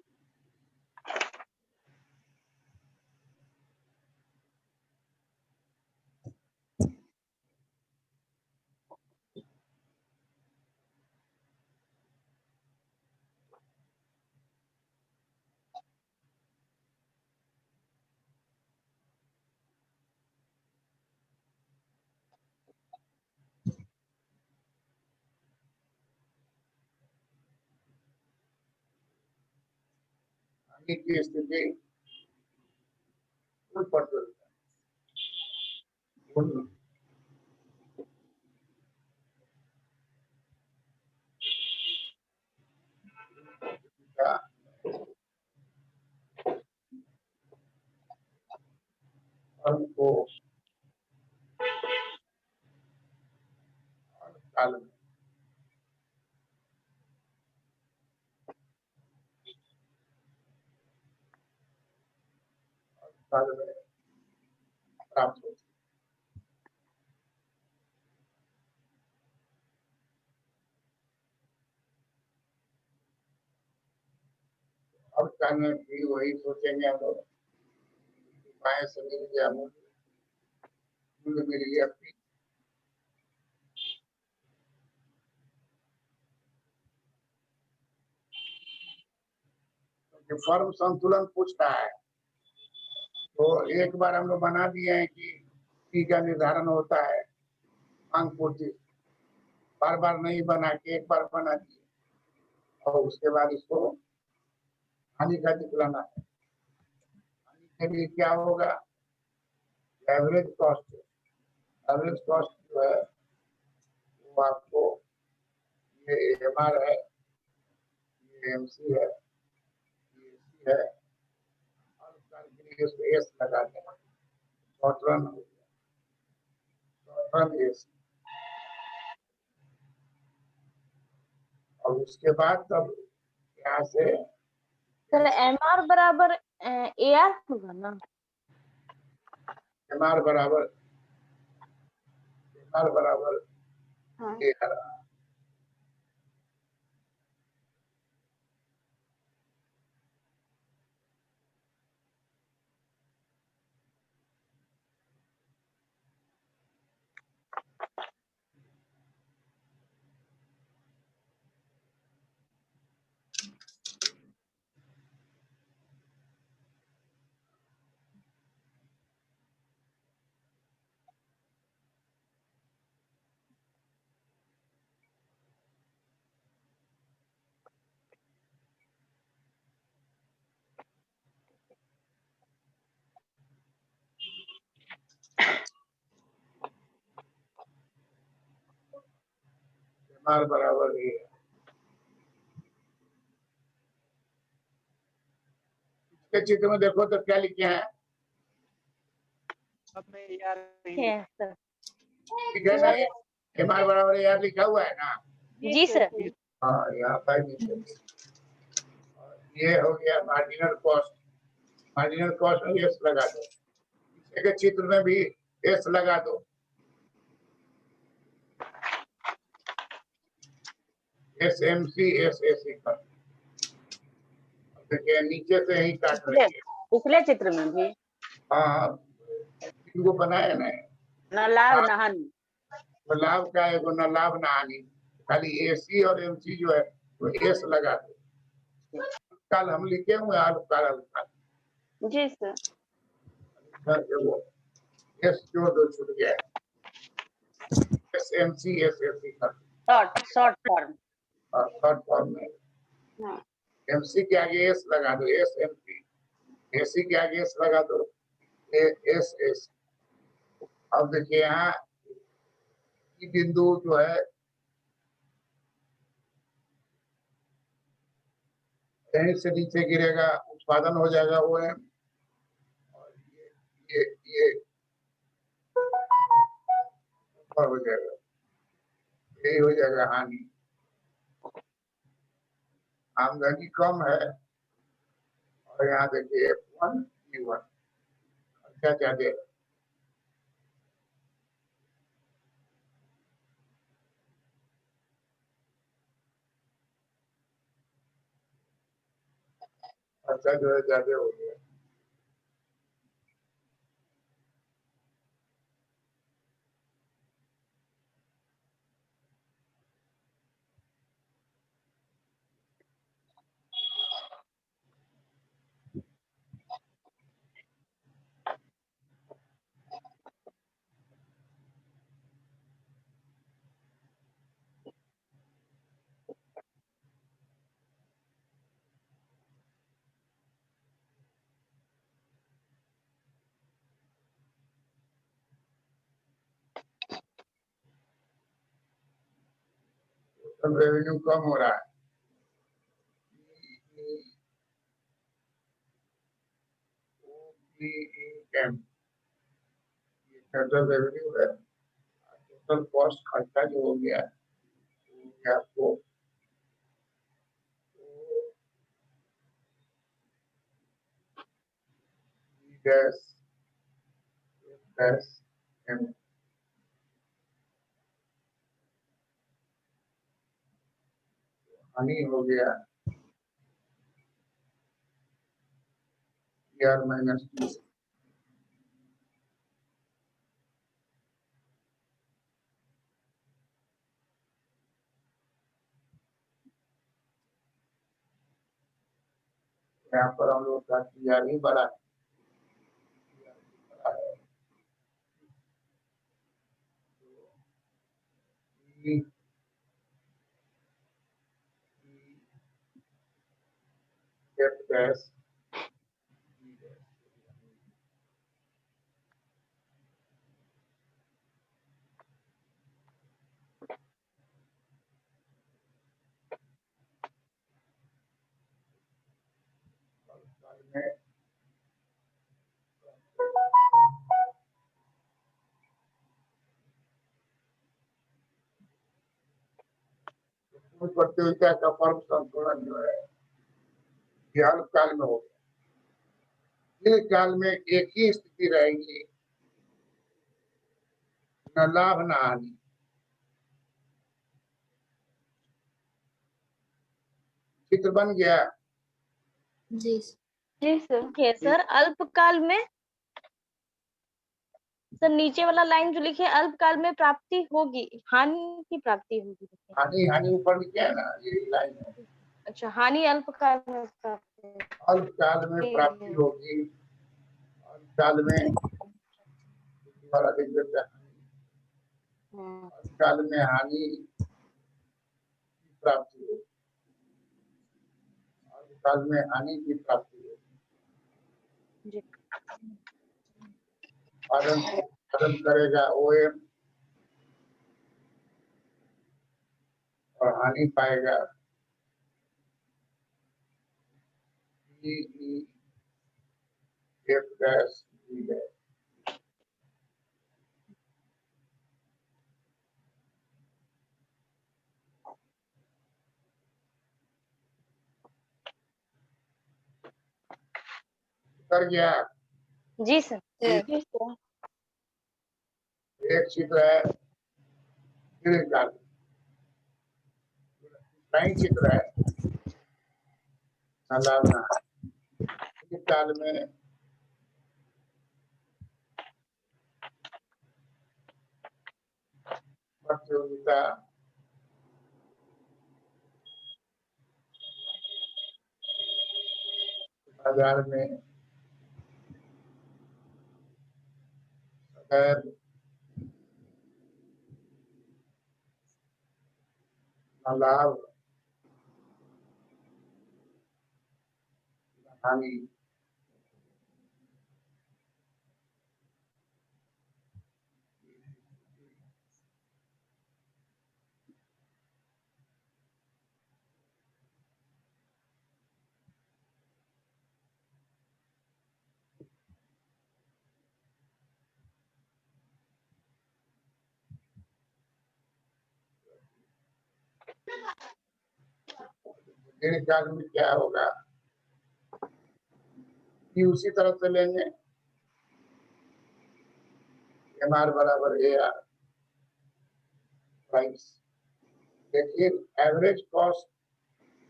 हानि की स्थिति कुल पटल का फल को काल में प्राप्त होती है। अब काल में भी वही सोचेंगे हम लोग, उपाय से मिल गया मूल्य मिल गया, क्योंकि फर्म संतुलन पूछता है, तो एक बार हम लोग बना दिए हैं कि पी का निर्धारण होता है मांग पूर्ति, बार बार नहीं बना के एक बार बना दिए, और उसके बाद इसको हानि का दिखलाना है। हानि के लिए क्या होगा, एवरेज कॉस्ट, एवरेज कॉस्ट जो है वो आपको, ये AMR है, ये MC है, ये AC है, और के लिए उसको S लगा देना, शॉर्ट रन हो गया, शॉर्ट रन AC, और उसके बाद तब यहाँ से सर MR बराबर AR होगा ना? MR बराबर हाँ। AR, मार बराबर ये है। इसके चित्र में देखो तो क्या लिखे हैं, अब मैं यार है सर। ठीक है ना, एम आर बराबर यार लिखा हुआ है ना। जी सर। हाँ यहाँ पर नीचे ये हो गया मार्जिनल कॉस्ट। मार्जिनल कॉस्ट में एस लगा दो, के चित्र में भी एस लगा दो। S M C S S equal, देखिए नीचे से ही काट रही है। पिछले चित्र में भी हाँ इनको बनाया ना, न लाभ न हानि। तो लाभ का है वो, न लाभ न हानि, खाली एसी और एमसी जो है वो एस लगा दो। कल हम लिखे हुए अल्पकाल जी सर। वो एस जोड़ दो, छूट गया S M C S S कर शॉर्ट फॉर्म। और थर्ड फॉर्म में हाँ। एमसी के आगे एस लगा दो, एस एम सी, एसी के आगे एस लगा दो, एस एस। अब देखिए यहाँ बिंदु जो है कहीं से नीचे गिरेगा, उत्पादन हो जाएगा वो है, और ये ऊपर हो जाएगा, यही हो जाएगा हानि। आमदनी कम है और यहाँ देखिए F1 E1 क्या क्या दे, खर्चा जो है ज्यादा हो गया। टोटल रेवेन्यू कम हो रहा है, टोटल रेवेन्यू है, टोटल कॉस्ट खर्चा जो हो गया आपको गैस गैस हानि हो गया यार माइनस यहाँ पर हम लोग का TR ही बढ़ा गैस में प्रतियोगिता का फर्म संतुलन जो है ये अल्पकाल में हो गया। दीर्घ काल में एक ही स्थिति रहेगी, न लाभ न हानि। चित्र बन गया। जी जी सर। है सर। अल्पकाल में सर नीचे वाला लाइन जो लिखे अल्पकाल में प्राप्ति होगी, हानि की प्राप्ति होगी। हानि हानि ऊपर लिखे है ना, ये लाइन है। अच्छा, हानि अल्पकाल में प्राप्ति। अल्पकाल में प्राप्ति होगी, अल्पकाल में वाला देख देते हैं, अल्पकाल में हानि की प्राप्ति होगी, अल्पकाल में हानि की प्राप्ति होगी। उत्पादन करेगा OM, और हानि पाएगा F dash D dash। कर गया। जी सर। जी सर। एक चित्र है दीर्घकाल, कई चित्र है संभावना। दीर्घकाल में प्रतियोगिता बाजार में सदैव लाभ हानि दीर्घकाल में क्या होगा कि उसी तरह से लेंगे MR बराबर AR प्राइस। देखिए एवरेज कॉस्ट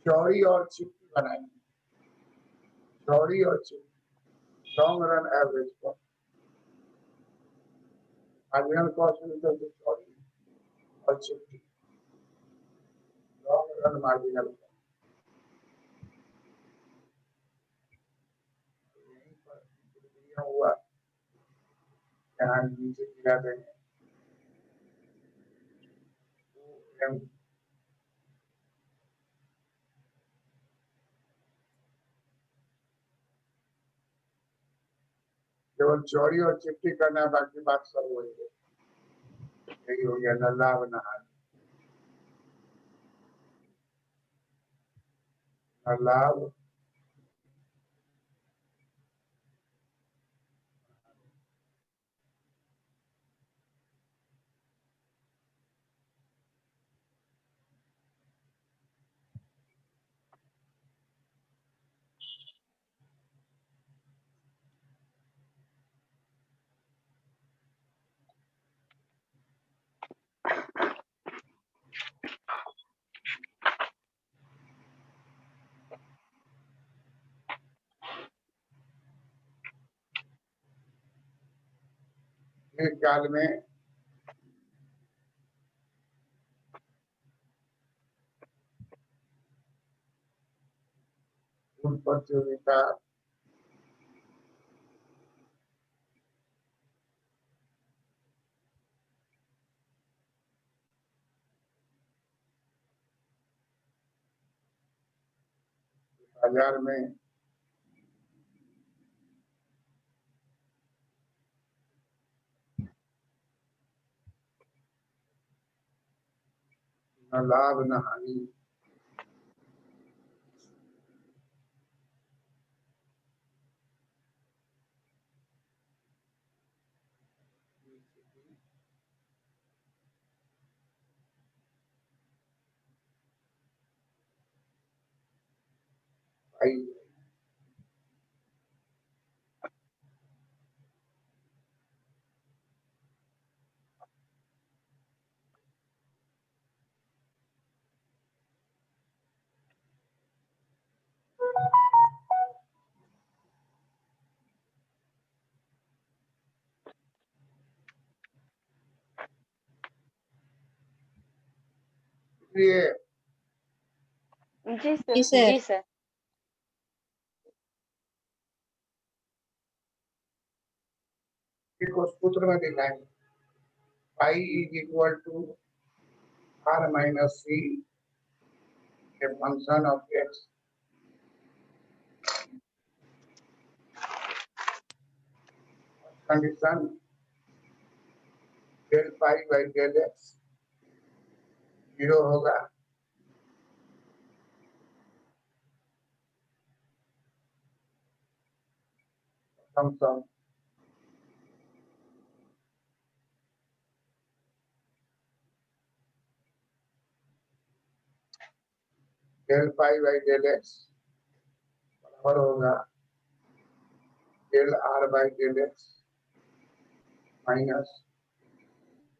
चौड़ी और चिपटी बनाएंगे, चौड़ी और चिपटी, long run average cost, marginal cost में तो चौड़ी और चिपटी, लॉन्ग रन मार्जिनल कॉस्ट। यहीं पर हुआ यहाँ नीचे गिरा देंगे केवल चौड़ी और चिपटी करना, बाकी बात सब वही है। यही हो गया न लाभ न हानि, न लाभ काल में उन प्रतियोगिता बाजार में न लाभ न हानि, भाई इसलिए जी सर। जी सर। जी सर। को सूत्र में दिखाएंगे pi is equal to R minus C a function of X condition del pi by del X 0 होगा सम del pi by del x बराबर होगा del R by del x minus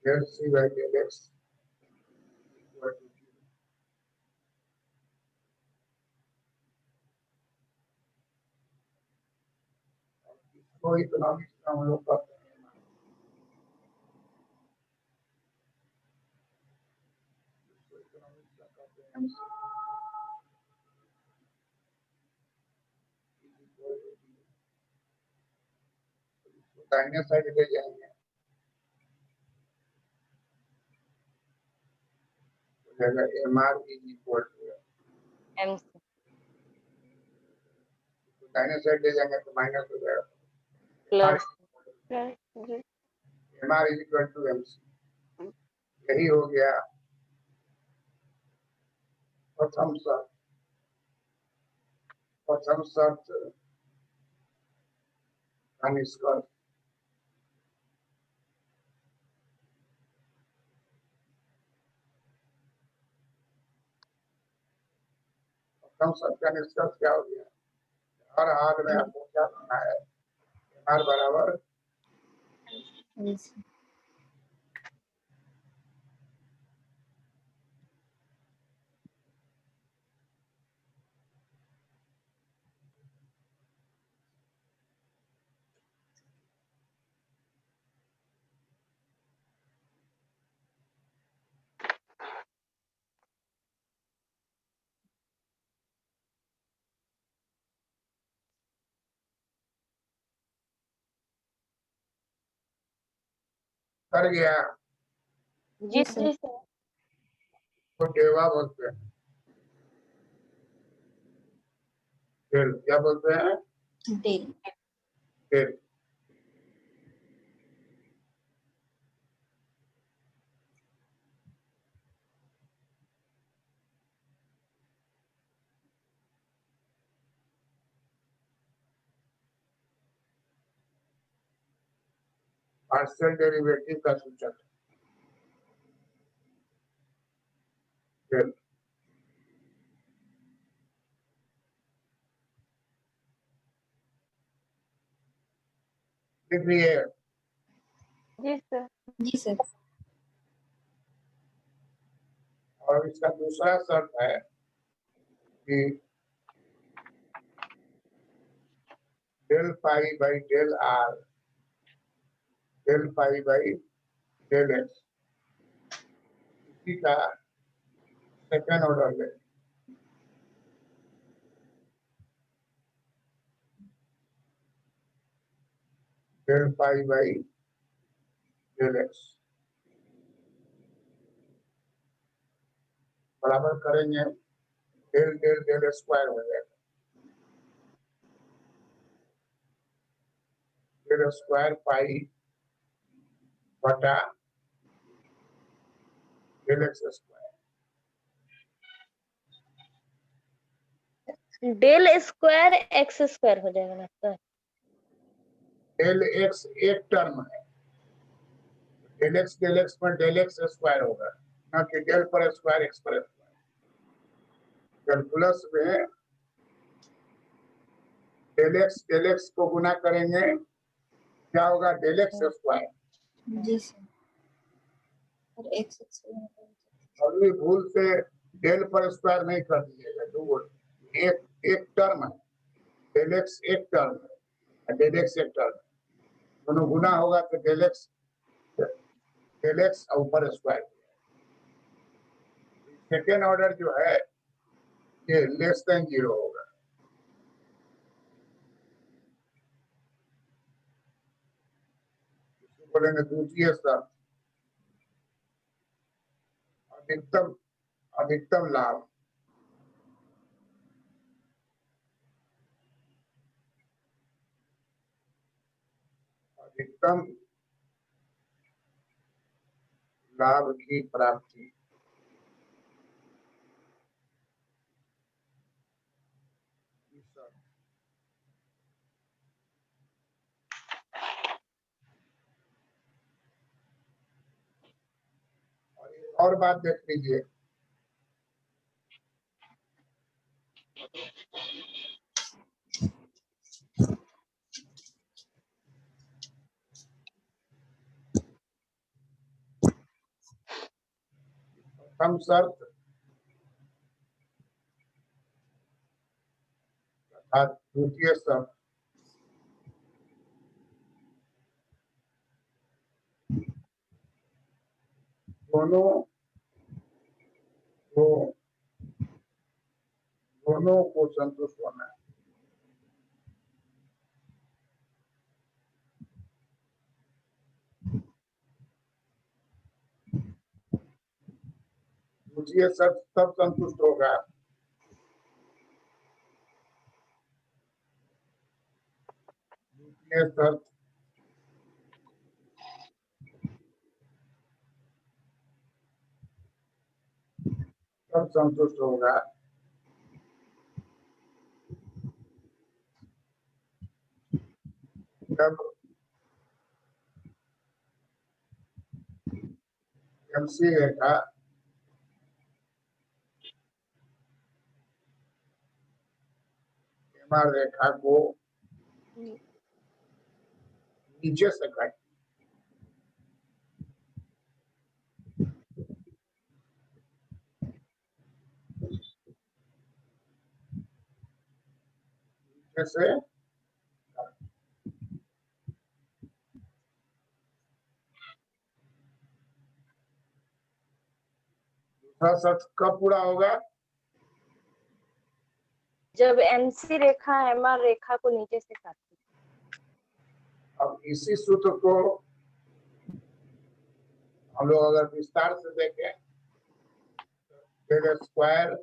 del C by del x इसको इकोनॉमिक्स का हम लोग करते हैं इकोनॉमिक्स का करते हैं दाहिने साइड ले जाएंगे हो जाएगा M R is equal to MC दाहिने साइड ले जाएंगे तो माइनस हो जाएगा plus M R is equal to M C यही हो गया प्रथम शर्त का निष्कर्ष प्रथम शर्त का निष्कर्ष क्या हो गया हर हाल में आपको क्या करना है एम आर बराबर कर गया जी सर तो डेवा बोलते हैं डेल क्या बोलते हैं डेल डेल पार्शियल डेरिवेटिव का सूचक डेल लिख लिए जी सर जी सर और इसका दूसरा शर्त है कि del pi by del R del pi by del X इसी का सेकेंड ऑर्डर ले del pi by del x बराबर करेंगे डेल डेल डेल स्क्वायर हो जाएगा डेल स्क्वायर पाई बटा del X square del square X square हो जाएगा ना सर डेल एक्स एक टर्म है डेल एक्स पर डेल एक्स स्क्वायर होगा ना कि डेल पर स्क्वायर एक्स पर स्क्वायर कैलकुलस में डेल एक्स को गुना करेंगे क्या होगा डेल एक्स स्क्वायर जी सर और एक्स और भी भूल से डेल पर स्क्वायर नहीं कर दीजिएगा दो एक टर्म है डेल एक्स एक टर्म है डेल एक्स एक टर्म दोनों गुना होगा तो डेल एक्स ऊपर स्क्वायर सेकेंड ऑर्डर जो है ये लेस देन 0 होगा इसको बोलेंगे द्वितीय शर्त अधिकतम लाभ अधिकतम लाभ की प्राप्ति और बात देख लीजिए, प्रथम शर्त तथा द्वितीय शर्त दोनों को संतुष्ट होना है। द्वितीय शर्त तब संतुष्ट होगा द्वितीय शर्त तब संतुष्ट होगा जब MC रेखा MR रेखा को नीचे से काटे। से दूसरा शर्त कब पूरा होगा? जब MC रेखा MR रेखा को नीचे से काटती है। अब इसी सूत्र को हम लोग अगर विस्तार से देखें, del square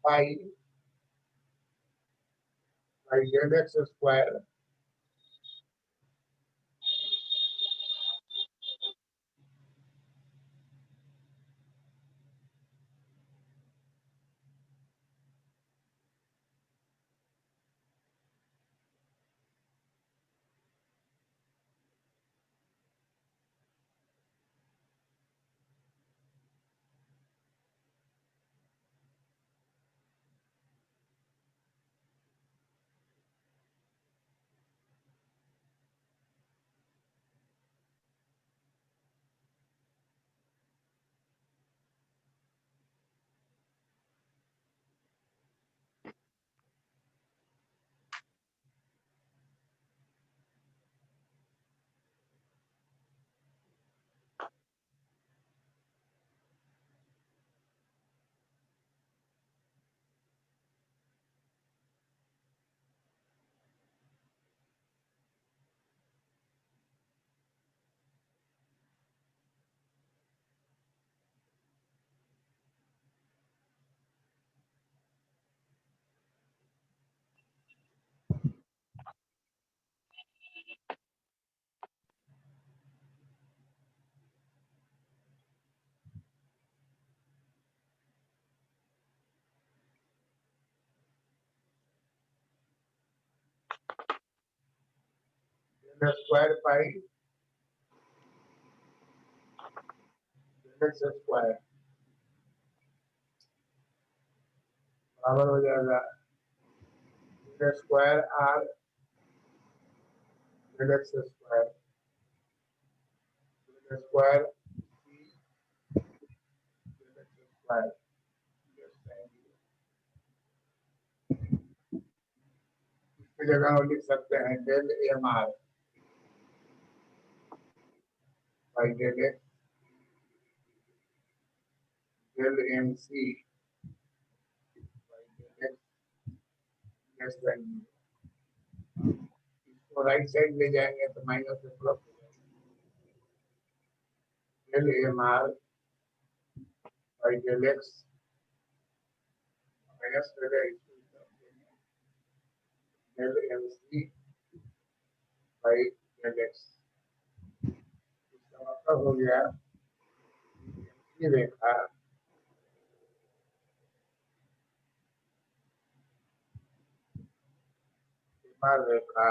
pi del X square square pi X square बराबर हो जाएगा square R X square square square. इसकी जगह हम लिख सकते हैं del M R by del X del M C इसको राइट साइड ले जाएंगे तो माइनस से प्लस हो जाएगा del M R by del x minus del M C by del X. इसका मतलब हो गया रेखा रेखा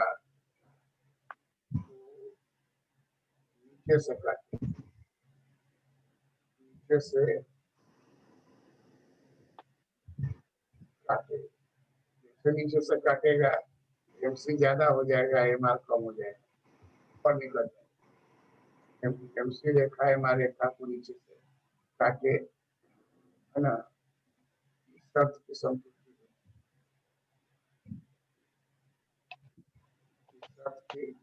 नीचे से काटे, नीचे से काटे, जैसे नीचे से काटेगा MC ज्यादा हो जाएगा, MR कम हो जाएगा, ऊपर निकल जाएगा। MC रेखा MR रेखा को नीचे से काटे, है ना, शर्त की संतुष्टि, शर्त की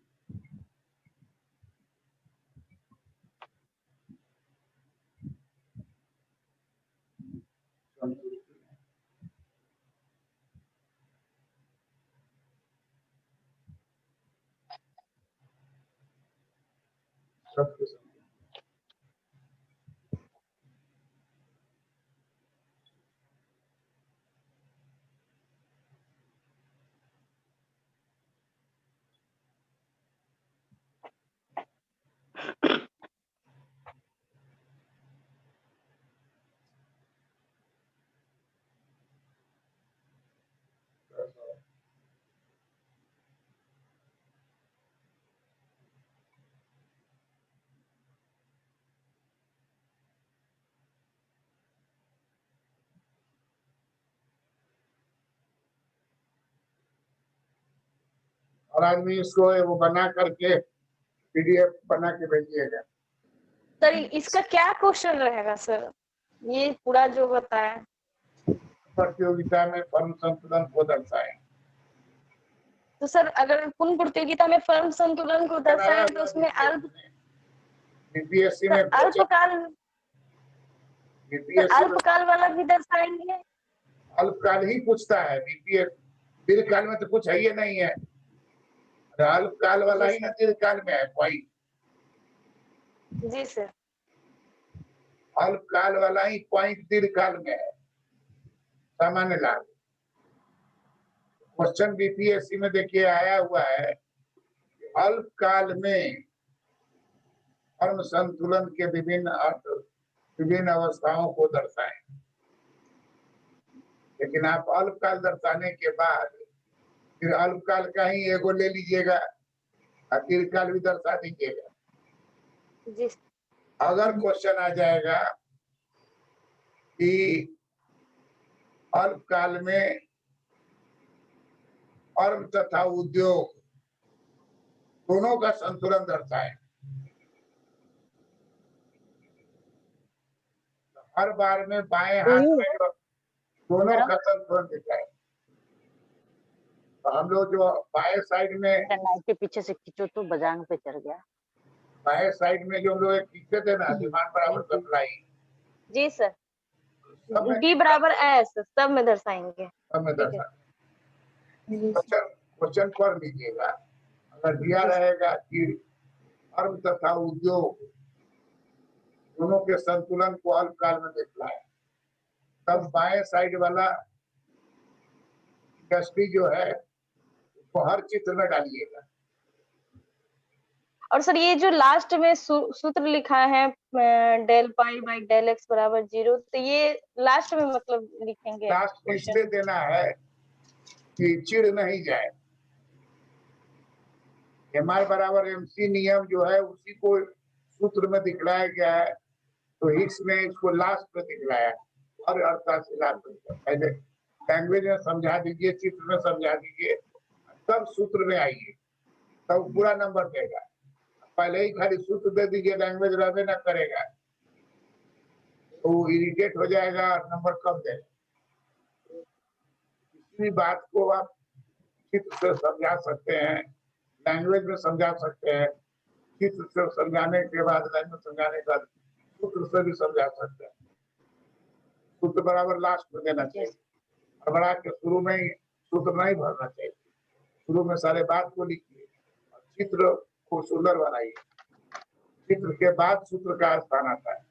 संतुष्टि, शर्त की संतुष्टि। और आदमी इसको वो बना करके PDF बना के भेजिएगा। सर इसका क्या क्वेश्चन रहेगा सर, ये पूरा जो बताया? प्रतियोगिता में फर्म संतुलन को दर्शाएं। तो सर अगर पूर्ण प्रतियोगिता में फर्म संतुलन को दर्शाएं तो उसमें बीपीएससी में अल्पकाल वाला भी दर्शाएंगे? अल्पकाल ही पूछता है, बीपीएस दीर्घकाल में तो कुछ है ही नहीं है, अल्पकाल वाला ही ना दीर्घकाल में है कोई। जी सर। अल्पकाल वाला ही पॉइंट दीर्घकाल में है, सामान्य लाभ। क्वेश्चन बीपीएससी में देखिए आया हुआ है, अल्पकाल में फर्म संतुलन के विभिन्न अवस्थाओं को दर्शाएं। लेकिन आप अल्पकाल दर्शाने के बाद फिर अल्पकाल का ही एगो ले लीजिएगा और दीर्घकाल भी दर्शा दीजिएगा। जी। अगर क्वेश्चन आ जाएगा कि अल्पकाल में फर्म तथा उद्योग दोनों का संतुलन दर्शाएं, हर बार में बाएं हाथ में दोनों का संतुलन दिखाए। तो हम लोग जो बाएं साइड में लाइट के पीछे से खींचो तो बजांग पे चढ़ गया। बाएं साइड में जो हम लोग खींचते थे ना, डिमांड बराबर सप्लाई। जी सर। D बराबर S सब में दर्शाएंगे। सब में दर्शाएंगे। क्वेश्चन पढ़ लीजिएगा, अगर दिया रहेगा कि फर्म तथा उद्योग दोनों के संतुलन को अल्पकाल में दिखलाए, तब बाएं साइड वाला इंडस्ट्री जो है उसको हर चित्र में डालिएगा। और सर ये जो लास्ट में सूत्र लिखा है del pi by del x बराबर 0, तो ये लास्ट में मतलब लिखेंगे? लास्ट इसलिए देना है कि चिढ़ नहीं जाए। MR बराबर MC नियम जो है उसी को सूत्र में दिखलाया गया है, तो हिक्स ने इसको लास्ट में दिखलाया और अर्थशास्त्र पहले लैंग्वेज में समझा दीजिए, चित्र में समझा दीजिए, तब सूत्र में आइए, तब पूरा नंबर देगा। पहले ही खाली सूत्र दे दीजिए, लैंग्वेज रहबे ना करेगा तो इरिटेट हो जाएगा और नंबर कम देगा। किसी बात को आप चित्र से समझा सकते हैं, लैंग्वेज में समझा सकते हैं, चित्र से समझाने के बाद लैंग्वेज समझाने के बाद सूत्र से भी समझा सकते हैं। सूत्र बराबर लास्ट में देना चाहिए, हड़बड़ा के शुरू में ही सूत्र नहीं भरना चाहिए। शुरू में सारे बात को लिखिए और चित्र को सुंदर बनाइए, चित्र के बाद सूत्र का स्थान आता है।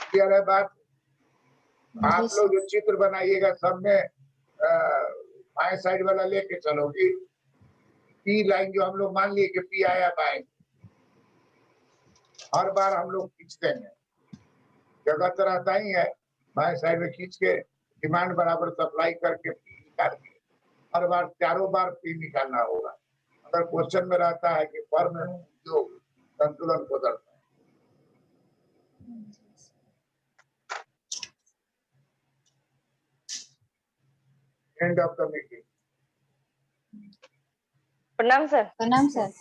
क्लियर है बात? आप लोग जो चित्र बनाइएगा सब में बाएं साइड वाला लेके चलोगी। पी लाइन जो हम लोग मान लिए कि पी आया बाएं, हर बार हम लोग खींचते हैं, जगह तो रहता ही है, बाएं साइड में खींच के डिमांड बराबर सप्लाई करके पी निकाल के हर बार चारों बार पी निकालना होगा। अगर क्वेश्चन में रहता है कि फर्म एवं उद्योग संतुलन को दर्शाए। End of the meeting. प्रणाम सर। प्रणाम सर।